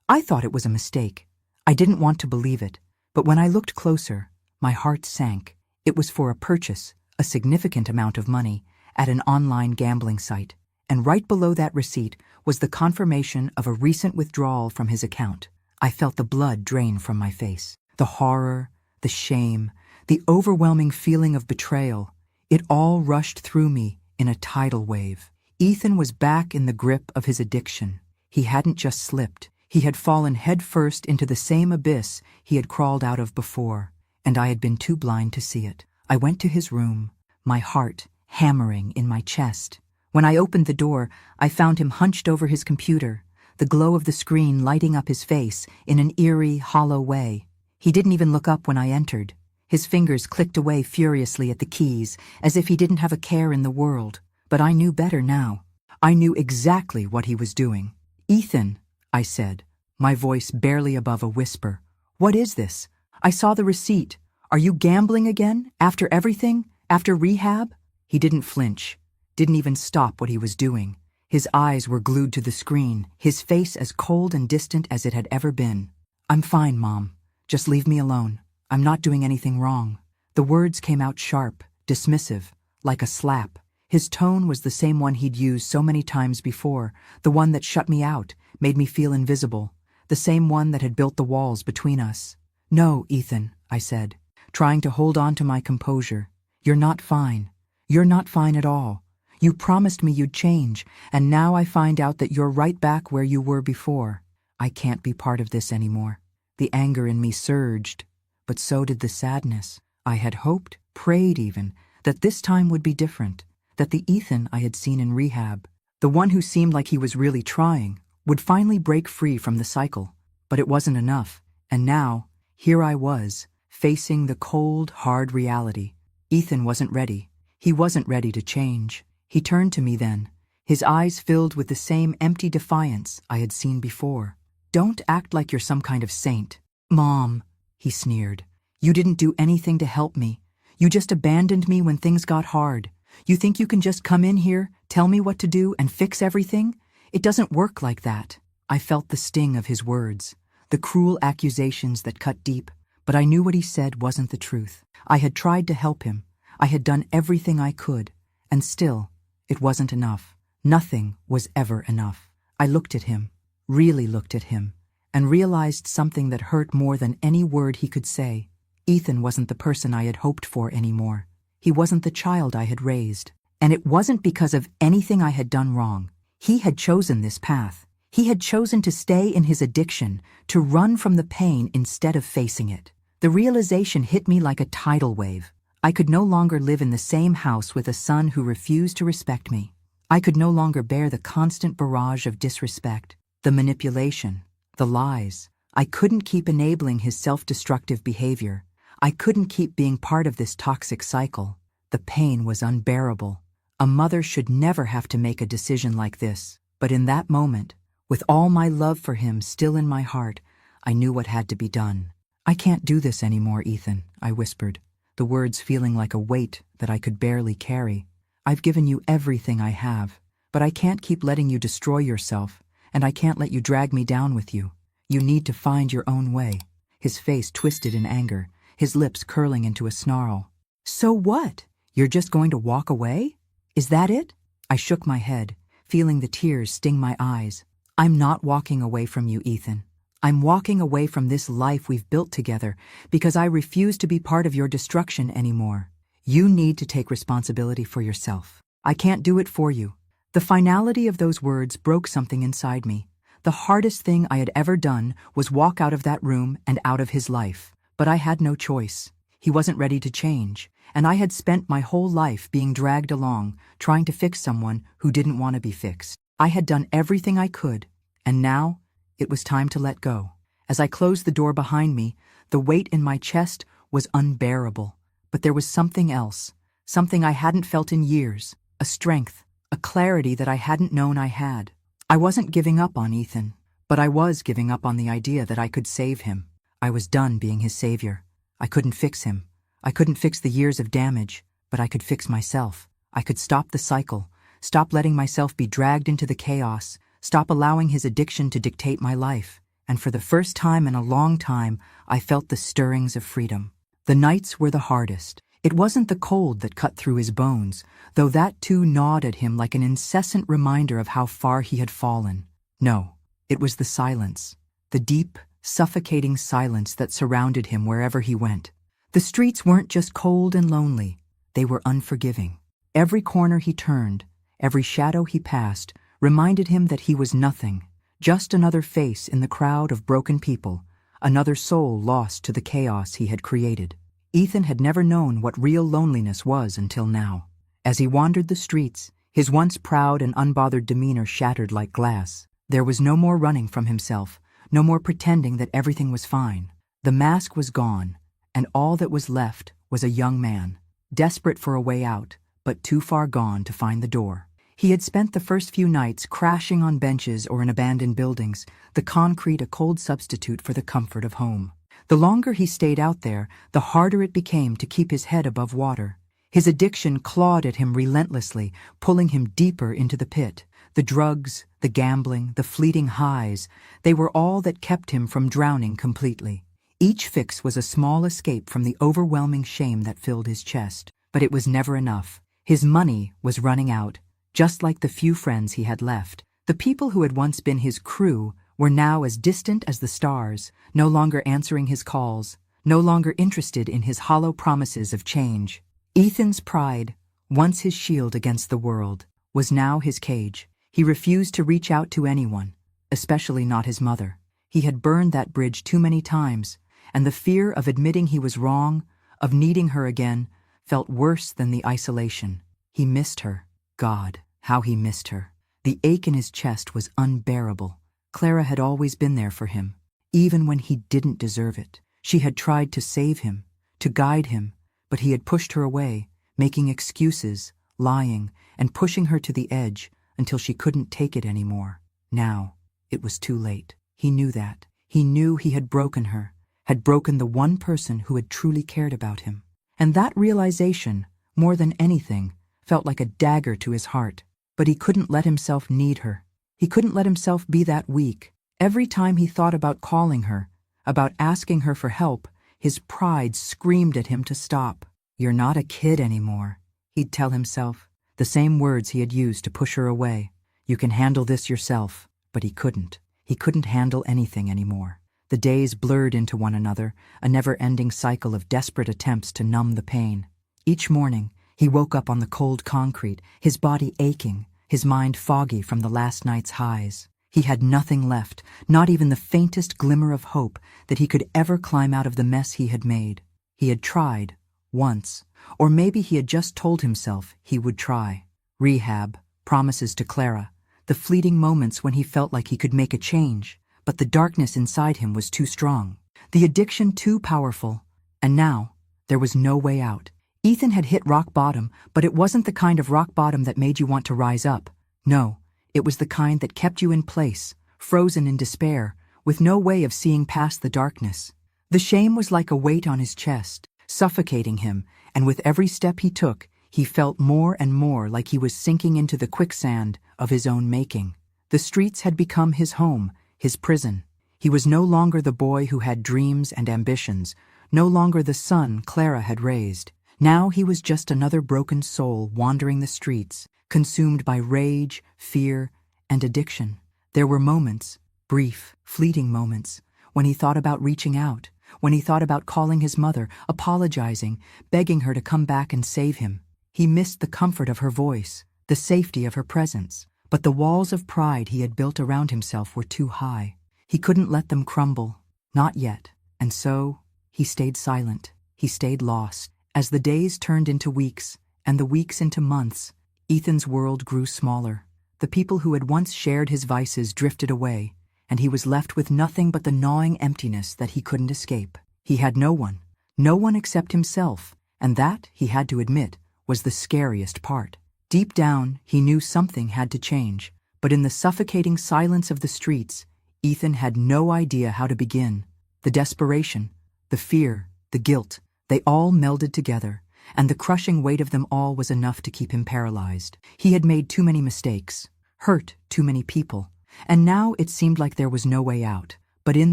I thought it was a mistake. I didn't want to believe it. But when I looked closer, my heart sank. It was for a purchase, a significant amount of money, at an online gambling site. And right below that receipt was the confirmation of a recent withdrawal from his account. I felt the blood drain from my face. The horror, the shame, the overwhelming feeling of betrayal, it all rushed through me in a tidal wave. Ethan was back in the grip of his addiction. He hadn't just slipped. He had fallen headfirst into the same abyss he had crawled out of before, and I had been too blind to see it. I went to his room, my heart hammering in my chest. When I opened the door, I found him hunched over his computer, the glow of the screen lighting up his face in an eerie, hollow way. He didn't even look up when I entered. His fingers clicked away furiously at the keys, as if he didn't have a care in the world. But I knew better now. I knew exactly what he was doing. "Ethan," I said, my voice barely above a whisper, "what is this? I saw the receipt. Are you gambling again? After everything? After rehab?" He didn't flinch, didn't even stop what he was doing. His eyes were glued to the screen, his face as cold and distant as it had ever been. "I'm fine, Mom. Just leave me alone. I'm not doing anything wrong." The words came out sharp, dismissive, like a slap. His tone was the same one he'd used so many times before, the one that shut me out, made me feel invisible, the same one that had built the walls between us. "No, Ethan," I said, trying to hold on to my composure. "You're not fine. You're not fine at all. You promised me you'd change, and now I find out that you're right back where you were before. I can't be part of this anymore." The anger in me surged, but so did the sadness. I had hoped, prayed even, that this time would be different, that the Ethan I had seen in rehab, the one who seemed like he was really trying, would finally break free from the cycle. But it wasn't enough, and now, here I was, facing the cold, hard reality. Ethan wasn't ready. He wasn't ready to change. He turned to me then, his eyes filled with the same empty defiance I had seen before. "Don't act like you're some kind of saint." "Mom," he sneered, "you didn't do anything to help me. You just abandoned me when things got hard. You think you can just come in here, tell me what to do, and fix everything? It doesn't work like that." I felt the sting of his words, the cruel accusations that cut deep, but I knew what he said wasn't the truth. I had tried to help him. I had done everything I could, and still, it wasn't enough. Nothing was ever enough. I looked at him, really looked at him, and realized something that hurt more than any word he could say. Ethan wasn't the person I had hoped for anymore. He wasn't the child I had raised. And it wasn't because of anything I had done wrong. He had chosen this path. He had chosen to stay in his addiction, to run from the pain instead of facing it. The realization hit me like a tidal wave. I could no longer live in the same house with a son who refused to respect me. I could no longer bear the constant barrage of disrespect, the manipulation, the lies. I couldn't keep enabling his self-destructive behavior. I couldn't keep being part of this toxic cycle. The pain was unbearable. A mother should never have to make a decision like this. But in that moment, with all my love for him still in my heart, I knew what had to be done. "I can't do this anymore, Ethan," I whispered, the words feeling like a weight that I could barely carry. "I've given you everything I have, but I can't keep letting you destroy yourself, and I can't let you drag me down with you. You need to find your own way." His face twisted in anger, his lips curling into a snarl. "So what? You're just going to walk away? Is that it?" I shook my head, feeling the tears sting my eyes. "I'm not walking away from you, Ethan. I'm walking away from this life we've built together because I refuse to be part of your destruction anymore. You need to take responsibility for yourself. I can't do it for you." The finality of those words broke something inside me. The hardest thing I had ever done was walk out of that room and out of his life. But I had no choice. He wasn't ready to change, and I had spent my whole life being dragged along, trying to fix someone who didn't want to be fixed. I had done everything I could, and now it was time to let go. As I closed the door behind me, the weight in my chest was unbearable. But there was something else, something I hadn't felt in years, a strength, a clarity that I hadn't known I had. I wasn't giving up on Ethan, but I was giving up on the idea that I could save him. I was done being his savior. I couldn't fix him. I couldn't fix the years of damage, but I could fix myself. I could stop the cycle, stop letting myself be dragged into the chaos, stop allowing his addiction to dictate my life. And for the first time in a long time, I felt the stirrings of freedom. The nights were the hardest. It wasn't the cold that cut through his bones, though that too gnawed at him like an incessant reminder of how far he had fallen. No, it was the silence, the deep, suffocating silence that surrounded him wherever he went. The streets weren't just cold and lonely, they were unforgiving. Every corner he turned, every shadow he passed, reminded him that he was nothing, just another face in the crowd of broken people, another soul lost to the chaos he had created. Ethan had never known what real loneliness was until now. As he wandered the streets, his once proud and unbothered demeanor shattered like glass. There was no more running from himself, no more pretending that everything was fine. The mask was gone, and all that was left was a young man, desperate for a way out, but too far gone to find the door. He had spent the first few nights crashing on benches or in abandoned buildings, the concrete a cold substitute for the comfort of home. The longer he stayed out there, the harder it became to keep his head above water. His addiction clawed at him relentlessly, pulling him deeper into the pit. The drugs, the gambling, the fleeting highs, they were all that kept him from drowning completely. Each fix was a small escape from the overwhelming shame that filled his chest. But it was never enough. His money was running out, just like the few friends he had left. The people who had once been his crew were now as distant as the stars, no longer answering his calls, no longer interested in his hollow promises of change. Ethan's pride, once his shield against the world, was now his cage. He refused to reach out to anyone, especially not his mother. He had burned that bridge too many times, and the fear of admitting he was wrong, of needing her again, felt worse than the isolation. He missed her. God, how he missed her. The ache in his chest was unbearable. Clara had always been there for him, even when he didn't deserve it. She had tried to save him, to guide him, but he had pushed her away, making excuses, lying, and pushing her to the edge until she couldn't take it anymore. Now, it was too late. He knew that. He knew he had broken her, had broken the one person who had truly cared about him. And that realization, more than anything, felt like a dagger to his heart. But he couldn't let himself need her. He couldn't let himself be that weak. Every time he thought about calling her, about asking her for help, his pride screamed at him to stop. "You're not a kid anymore," he'd tell himself, the same words he had used to push her away. "You can handle this yourself." But he couldn't. He couldn't handle anything anymore. The days blurred into one another, a never-ending cycle of desperate attempts to numb the pain. Each morning, he woke up on the cold concrete, his body aching, his mind foggy from the last night's highs. He had nothing left, not even the faintest glimmer of hope that he could ever climb out of the mess he had made. He had tried, once, or maybe he had just told himself he would try. Rehab, promises to Clara, the fleeting moments when he felt like he could make a change, but the darkness inside him was too strong, the addiction too powerful, and now there was no way out. Ethan had hit rock bottom, but it wasn't the kind of rock bottom that made you want to rise up. No, it was the kind that kept you in place, frozen in despair, with no way of seeing past the darkness. The shame was like a weight on his chest, suffocating him, and with every step he took, he felt more and more like he was sinking into the quicksand of his own making. The streets had become his home, his prison. He was no longer the boy who had dreams and ambitions, no longer the son Clara had raised. Now he was just another broken soul wandering the streets, consumed by rage, fear, and addiction. There were moments, brief, fleeting moments, when he thought about reaching out, when he thought about calling his mother, apologizing, begging her to come back and save him. He missed the comfort of her voice, the safety of her presence, but the walls of pride he had built around himself were too high. He couldn't let them crumble, not yet, and so he stayed silent. He stayed lost. As the days turned into weeks, and the weeks into months, Ethan's world grew smaller. The people who had once shared his vices drifted away, and he was left with nothing but the gnawing emptiness that he couldn't escape. He had no one except himself, and that, he had to admit, was the scariest part. Deep down, he knew something had to change, but in the suffocating silence of the streets, Ethan had no idea how to begin. The desperation, the fear, the guilt, they all melded together, and the crushing weight of them all was enough to keep him paralyzed. He had made too many mistakes, hurt too many people, and now it seemed like there was no way out. But in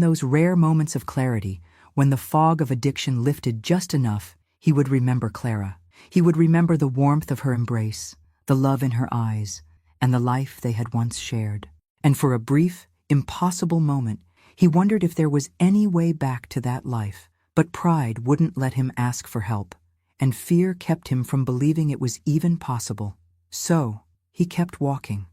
those rare moments of clarity, when the fog of addiction lifted just enough, he would remember Clara. He would remember the warmth of her embrace, the love in her eyes, and the life they had once shared. And for a brief, impossible moment, he wondered if there was any way back to that life. But pride wouldn't let him ask for help, and fear kept him from believing it was even possible. So, he kept walking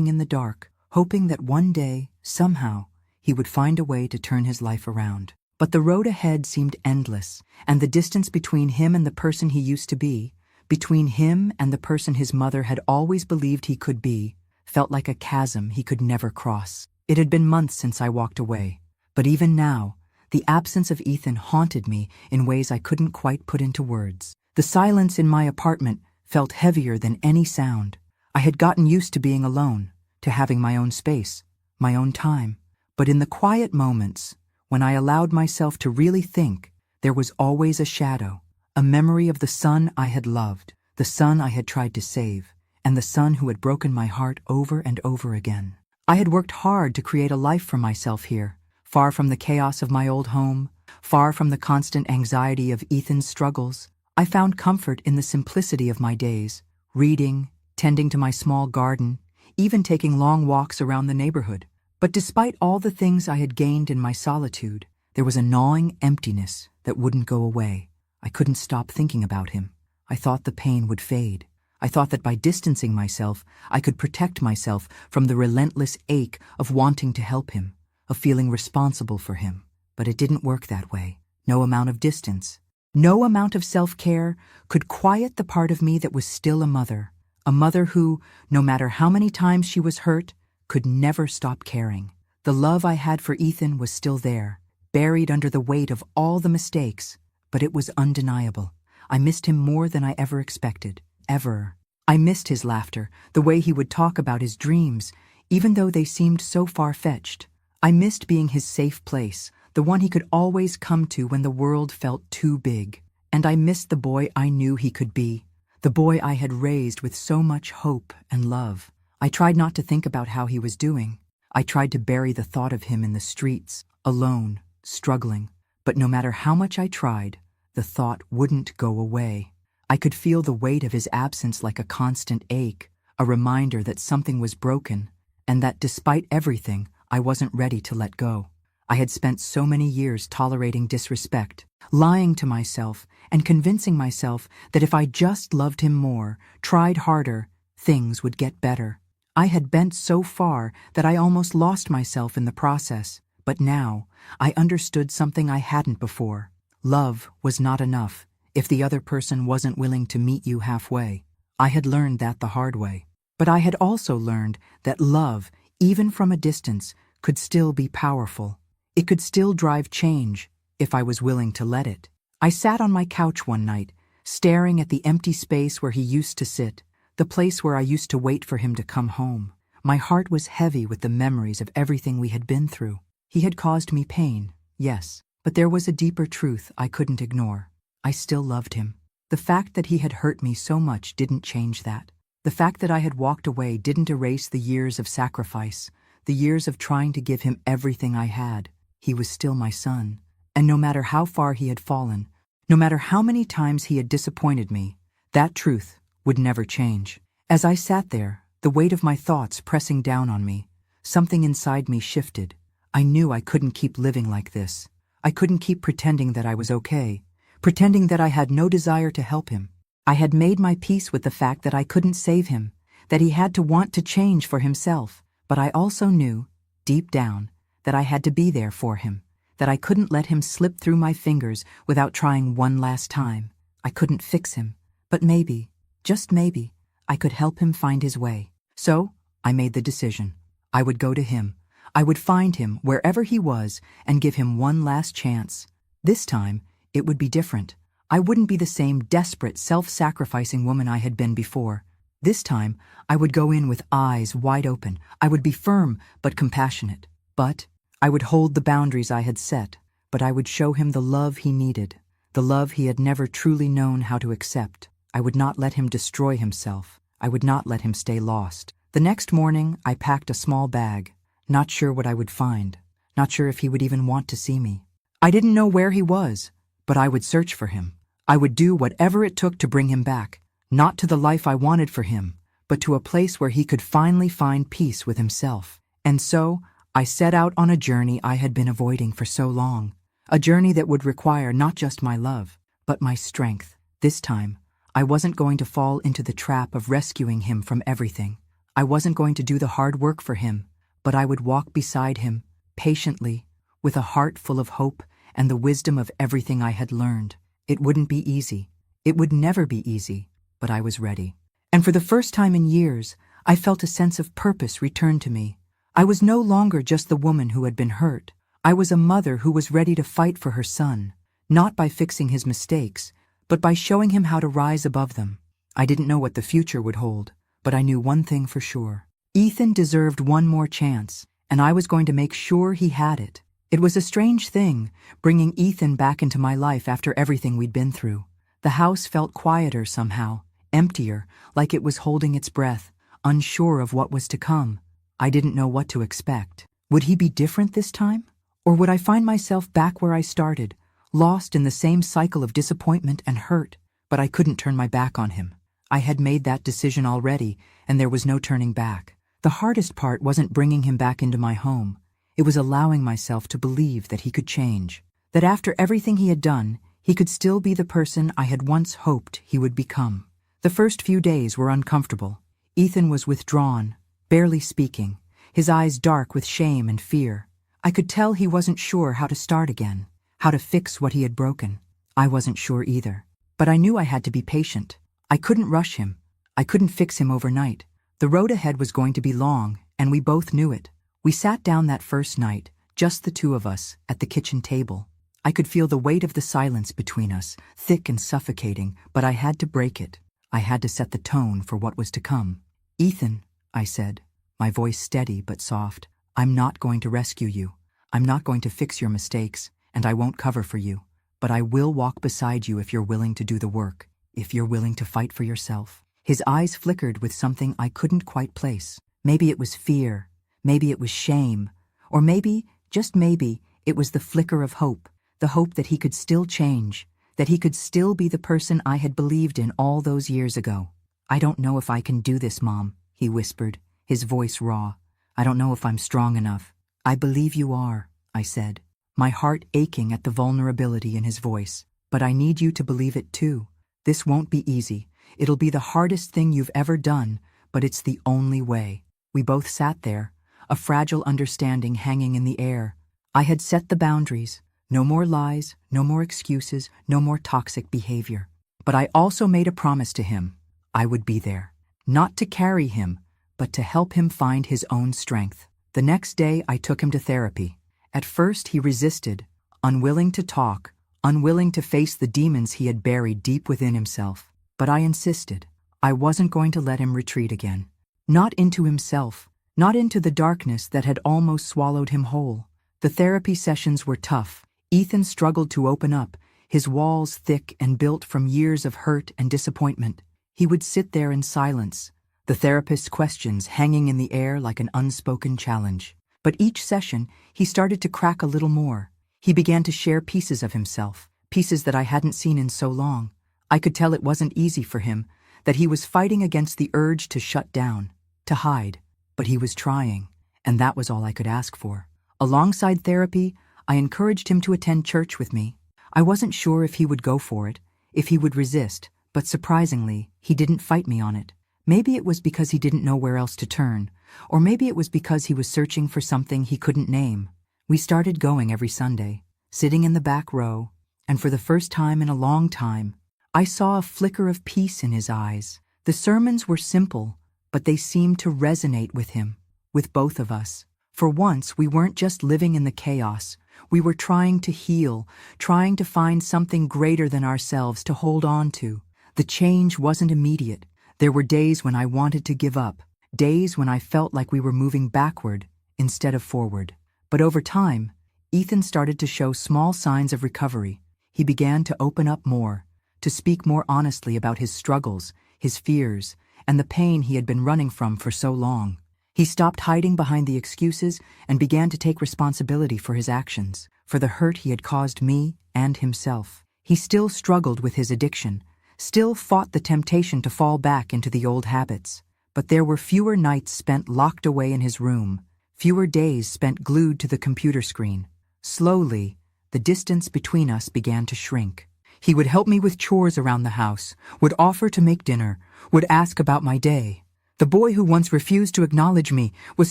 in the dark, hoping that one day, somehow, he would find a way to turn his life around. But the road ahead seemed endless, and the distance between him and the person he used to be, between him and the person his mother had always believed he could be, felt like a chasm he could never cross. It had been months since I walked away, but even now, the absence of Ethan haunted me in ways I couldn't quite put into words. The silence in my apartment felt heavier than any sound. I had gotten used to being alone, to having my own space, my own time. But in the quiet moments, when I allowed myself to really think, there was always a shadow, a memory of the son I had loved, the son I had tried to save, and the son who had broken my heart over and over again. I had worked hard to create a life for myself here, far from the chaos of my old home, far from the constant anxiety of Ethan's struggles. I found comfort in the simplicity of my days, reading, tending to my small garden, even taking long walks around the neighborhood. But despite all the things I had gained in my solitude, there was a gnawing emptiness that wouldn't go away. I couldn't stop thinking about him. I thought the pain would fade. I thought that by distancing myself, I could protect myself from the relentless ache of wanting to help him, of feeling responsible for him. But it didn't work that way. No amount of distance, no amount of self-care could quiet the part of me that was still a mother who, no matter how many times she was hurt, could never stop caring. The love I had for Ethan was still there, buried under the weight of all the mistakes, but it was undeniable. I missed him more than I ever expected, ever. I missed his laughter, the way he would talk about his dreams, even though they seemed so far-fetched. I missed being his safe place, the one he could always come to when the world felt too big. And I missed the boy I knew he could be, the boy I had raised with so much hope and love. I tried not to think about how he was doing. I tried to bury the thought of him in the streets, alone, struggling. But no matter how much I tried, the thought wouldn't go away. I could feel the weight of his absence like a constant ache, a reminder that something was broken, and that despite everything, I wasn't ready to let go. I had spent so many years tolerating disrespect, lying to myself, and convincing myself that if I just loved him more, tried harder, things would get better. I had bent so far that I almost lost myself in the process, but now I understood something I hadn't before. Love was not enough if the other person wasn't willing to meet you halfway. I had learned that the hard way. But I had also learned that love, even from a distance, could still be powerful. It could still drive change if I was willing to let it. I sat on my couch one night, staring at the empty space where he used to sit, the place where I used to wait for him to come home. My heart was heavy with the memories of everything we had been through. He had caused me pain, yes, but there was a deeper truth I couldn't ignore. I still loved him. The fact that he had hurt me so much didn't change that. The fact that I had walked away didn't erase the years of sacrifice, the years of trying to give him everything I had. He was still my son, and no matter how far he had fallen, no matter how many times he had disappointed me, that truth would never change. As I sat there, the weight of my thoughts pressing down on me, something inside me shifted. I knew I couldn't keep living like this. I couldn't keep pretending that I was okay, pretending that I had no desire to help him. I had made my peace with the fact that I couldn't save him, that he had to want to change for himself, but I also knew, deep down, that I had to be there for him, that I couldn't let him slip through my fingers without trying one last time. I couldn't fix him, but maybe, just maybe, I could help him find his way. So, I made the decision. I would go to him. I would find him wherever he was and give him one last chance. This time, it would be different. I wouldn't be the same desperate, self-sacrificing woman I had been before. This time, I would go in with eyes wide open. I would be firm but compassionate. But I would hold the boundaries I had set, but I would show him the love he needed, the love he had never truly known how to accept. I would not let him destroy himself. I would not let him stay lost. The next morning, I packed a small bag, not sure what I would find, not sure if he would even want to see me. I didn't know where he was, but I would search for him. I would do whatever it took to bring him back, not to the life I wanted for him, but to a place where he could finally find peace with himself. And so, I set out on a journey I had been avoiding for so long, a journey that would require not just my love, but my strength. This time, I wasn't going to fall into the trap of rescuing him from everything. I wasn't going to do the hard work for him, but I would walk beside him, patiently, with a heart full of hope and the wisdom of everything I had learned. It wouldn't be easy. It would never be easy, but I was ready. And for the first time in years, I felt a sense of purpose return to me. I was no longer just the woman who had been hurt. I was a mother who was ready to fight for her son, not by fixing his mistakes, but by showing him how to rise above them. I didn't know what the future would hold, but I knew one thing for sure. Ethan deserved one more chance, and I was going to make sure he had it. It was a strange thing, bringing Ethan back into my life after everything we'd been through. The house felt quieter somehow, emptier, like it was holding its breath, unsure of what was to come. I didn't know what to expect. Would he be different this time? Or would I find myself back where I started, lost in the same cycle of disappointment and hurt? But I couldn't turn my back on him. I had made that decision already, and there was no turning back. The hardest part wasn't bringing him back into my home. It was allowing myself to believe that he could change, that after everything he had done, He could still be the person I had once hoped he would become. The first few days were uncomfortable. Ethan was withdrawn, barely speaking, his eyes dark with shame and fear. I could tell he wasn't sure how to start again, how to fix what he had broken. I wasn't sure either. But I knew I had to be patient. I couldn't rush him. I couldn't fix him overnight. The road ahead was going to be long, and we both knew it. We sat down that first night, just the two of us, at the kitchen table. I could feel the weight of the silence between us, thick and suffocating, but I had to break it. I had to set the tone for what was to come. "Ethan," I said, my voice steady but soft, "I'm not going to rescue you. I'm not going to fix your mistakes, and I won't cover for you. But I will walk beside you if you're willing to do the work, if you're willing to fight for yourself." His eyes flickered with something I couldn't quite place. Maybe it was fear, maybe it was shame, or maybe, just maybe, it was the flicker of hope, the hope that he could still change, that he could still be the person I had believed in all those years ago. "I don't know if I can do this, Mom," he whispered, his voice raw. "I don't know if I'm strong enough." "I believe you are," I said, my heart aching at the vulnerability in his voice. "But I need you to believe it too. This won't be easy. It'll be the hardest thing you've ever done, but it's the only way." We both sat there, a fragile understanding hanging in the air. I had set the boundaries. No more lies, no more excuses, no more toxic behavior. But I also made a promise to him. I would be there. Not to carry him, but to help him find his own strength. The next day I took him to therapy. At first he resisted, unwilling to talk, unwilling to face the demons he had buried deep within himself. But I insisted. I wasn't going to let him retreat again. Not into himself, not into the darkness that had almost swallowed him whole. The therapy sessions were tough. Ethan struggled to open up, his walls thick and built from years of hurt and disappointment. He would sit there in silence, the therapist's questions hanging in the air like an unspoken challenge. But each session, he started to crack a little more. He began to share pieces of himself, pieces that I hadn't seen in so long. I could tell it wasn't easy for him, that he was fighting against the urge to shut down, to hide. But he was trying, and that was all I could ask for. Alongside therapy, I encouraged him to attend church with me. I wasn't sure if he would go for it, if he would resist, but surprisingly, he didn't fight me on it. Maybe it was because he didn't know where else to turn, or maybe it was because he was searching for something he couldn't name. We started going every Sunday, sitting in the back row, and for the first time in a long time, I saw a flicker of peace in his eyes. The sermons were simple, but they seemed to resonate with him, with both of us. For once, we weren't just living in the chaos. We were trying to heal, trying to find something greater than ourselves to hold on to. The change wasn't immediate. There were days when I wanted to give up, days when I felt like we were moving backward instead of forward. But over time, Ethan started to show small signs of recovery. He began to open up more, to speak more honestly about his struggles, his fears, and the pain he had been running from for so long. He stopped hiding behind the excuses and began to take responsibility for his actions, for the hurt he had caused me and himself. He still struggled with his addiction, still fought the temptation to fall back into the old habits. But there were fewer nights spent locked away in his room, fewer days spent glued to the computer screen. Slowly, the distance between us began to shrink. He would help me with chores around the house, would offer to make dinner, would ask about my day. The boy who once refused to acknowledge me was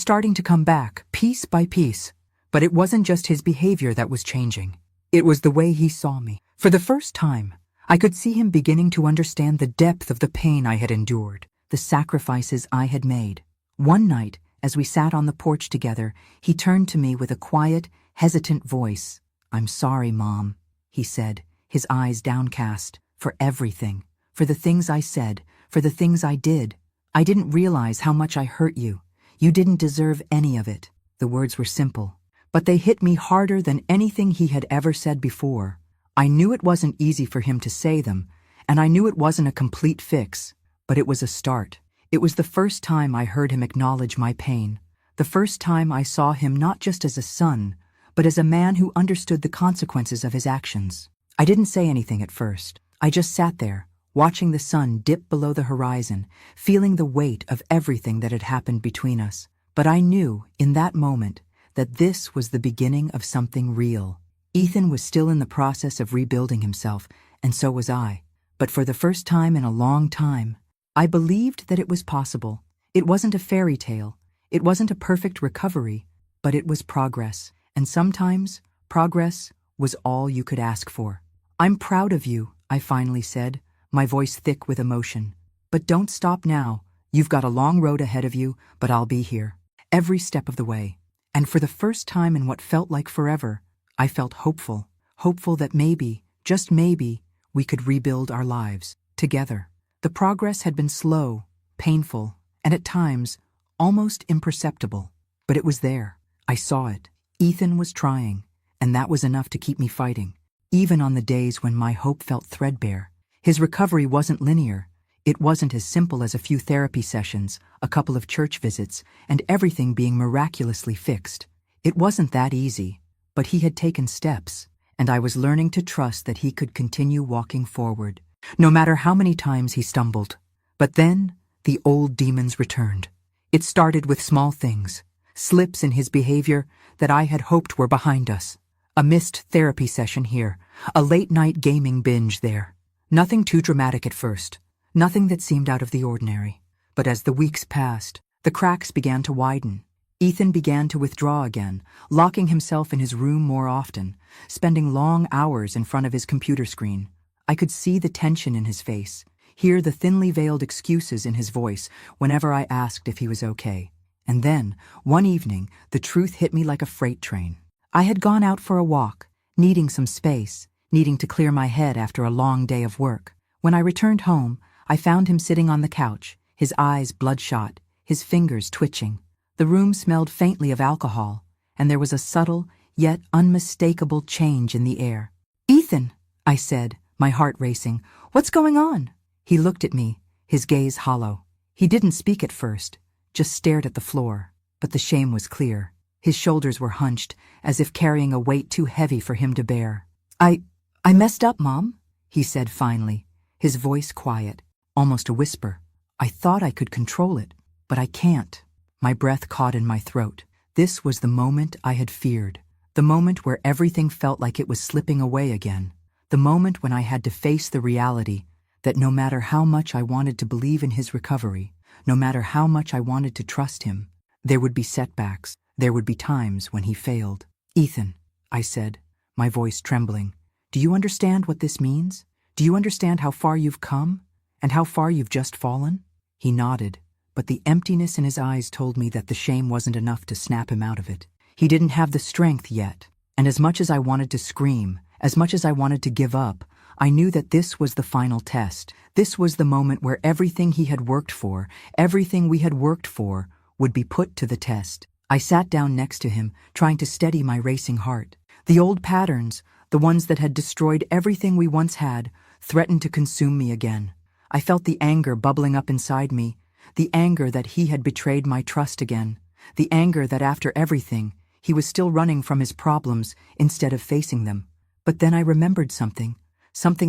starting to come back, piece by piece. But it wasn't just his behavior that was changing. It was the way he saw me. For the first time, I could see him beginning to understand the depth of the pain I had endured, the sacrifices I had made. One night, as we sat on the porch together, he turned to me with a quiet, hesitant voice. "I'm sorry, Mom," he said, his eyes downcast, "for everything, for the things I said, for the things I did. I didn't realize how much I hurt you. You didn't deserve any of it." The words were simple, but they hit me harder than anything he had ever said before. I knew it wasn't easy for him to say them, and I knew it wasn't a complete fix, but it was a start. It was the first time I heard him acknowledge my pain, the first time I saw him not just as a son, but as a man who understood the consequences of his actions. I didn't say anything at first. I just sat there, watching the sun dip below the horizon, feeling the weight of everything that had happened between us. But I knew, in that moment, that this was the beginning of something real. Ethan was still in the process of rebuilding himself, and so was I. But for the first time in a long time, I believed that it was possible. It wasn't a fairy tale. It wasn't a perfect recovery, but it was progress. And sometimes, progress was all you could ask for. "I'm proud of you," I finally said, my voice thick with emotion. "But don't stop now. You've got a long road ahead of you, but I'll be here, every step of the way." And for the first time in what felt like forever, I felt hopeful. Hopeful that maybe, just maybe, we could rebuild our lives together. The progress had been slow, painful, and at times, almost imperceptible. But it was there. I saw it. Ethan was trying, and that was enough to keep me fighting, even on the days when my hope felt threadbare. His recovery wasn't linear. It wasn't as simple as a few therapy sessions, a couple of church visits, and everything being miraculously fixed. It wasn't that easy, but he had taken steps, and I was learning to trust that he could continue walking forward, no matter how many times he stumbled. But then, the old demons returned. It started with small things, slips in his behavior that I had hoped were behind us. A missed therapy session here, a late-night gaming binge there. Nothing too dramatic at first, nothing that seemed out of the ordinary. But as the weeks passed, the cracks began to widen. Ethan began to withdraw again, locking himself in his room more often, spending long hours in front of his computer screen. I could see the tension in his face, hear the thinly veiled excuses in his voice whenever I asked if he was okay. And then, one evening, the truth hit me like a freight train. I had gone out for a walk, needing some space, needing to clear my head after a long day of work. When I returned home, I found him sitting on the couch, his eyes bloodshot, his fingers twitching. The room smelled faintly of alcohol, and there was a subtle, yet unmistakable change in the air. "Ethan," I said, my heart racing, "what's going on?" He looked at me, his gaze hollow. He didn't speak at first, just stared at the floor. But the shame was clear. His shoulders were hunched, as if carrying a weight too heavy for him to bear. I messed up, Mom," he said finally, his voice quiet, almost a whisper. I thought I could control it, but I can't. My breath caught in my throat. This was the moment I had feared, the moment where everything felt like it was slipping away again, the moment when I had to face the reality that no matter how much I wanted to believe in his recovery, no matter how much I wanted to trust him, there would be setbacks, there would be times when he failed. "Ethan," I said, my voice trembling, "do you understand what this means? Do you understand how far you've come, and how far you've just fallen?" He nodded, but the emptiness in his eyes told me that the shame wasn't enough to snap him out of it. He didn't have the strength yet, and as much as I wanted to scream, as much as I wanted to give up, I knew that this was the final test. This was the moment where everything he had worked for, everything we had worked for, would be put to the test. I sat down next to him, trying to steady my racing heart. The old patterns, the ones that had destroyed everything we once had, threatened to consume me again. I felt the anger bubbling up inside me, the anger that he had betrayed my trust again, the anger that after everything, he was still running from his problems instead of facing them. But then I remembered something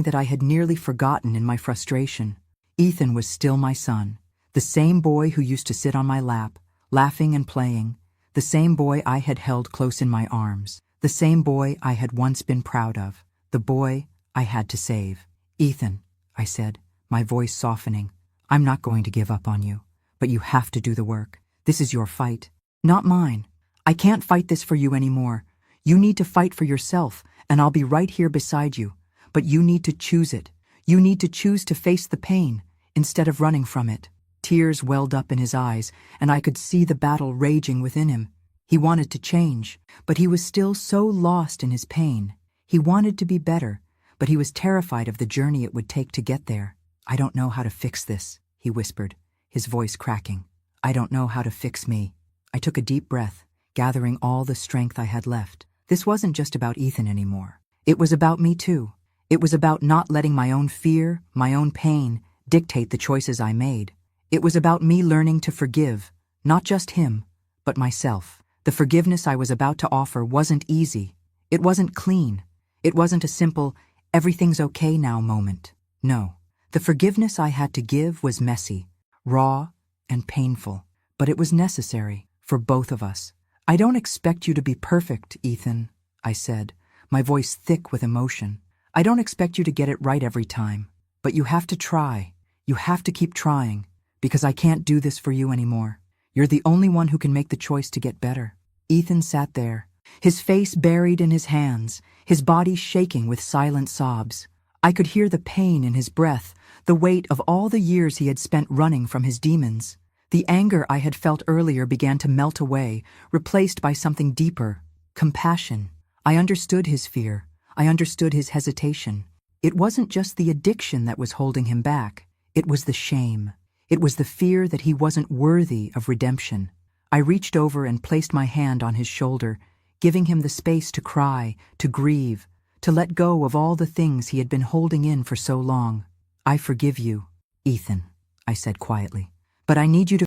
that I had nearly forgotten in my frustration. Ethan was still my son, the same boy who used to sit on my lap, laughing and playing, the same boy I had held close in my arms, the same boy I had once been proud of, the boy I had to save. "Ethan," I said, my voice softening, "I'm not going to give up on you, but you have to do the work. This is your fight, not mine. I can't fight this for you anymore. You need to fight for yourself, and I'll be right here beside you. But you need to choose it. You need to choose to face the pain, instead of running from it." Tears welled up in his eyes, and I could see the battle raging within him. He wanted to change, but he was still so lost in his pain. He wanted to be better, but he was terrified of the journey it would take to get there. "I don't know how to fix this," he whispered, his voice cracking. "I don't know how to fix me." I took a deep breath, gathering all the strength I had left. This wasn't just about Ethan anymore. It was about me too. It was about not letting my own fear, my own pain, dictate the choices I made. It was about me learning to forgive, not just him, but myself. The forgiveness I was about to offer wasn't easy. It wasn't clean. It wasn't a simple, "everything's okay now" moment. No, the forgiveness I had to give was messy, raw, and painful. But it was necessary for both of us. "I don't expect you to be perfect, Ethan," I said, my voice thick with emotion. "I don't expect you to get it right every time, but you have to try. You have to keep trying, because I can't do this for you anymore. You're the only one who can make the choice to get better." Ethan sat there, his face buried in his hands, his body shaking with silent sobs. I could hear the pain in his breath, the weight of all the years he had spent running from his demons. The anger I had felt earlier began to melt away, replaced by something deeper, compassion. I understood his fear. I understood his hesitation. It wasn't just the addiction that was holding him back. It was the shame. It was the fear that he wasn't worthy of redemption. I reached over and placed my hand on his shoulder, giving him the space to cry, to grieve, to let go of all the things he had been holding in for so long. "I forgive you, Ethan," I said quietly, "but I need you to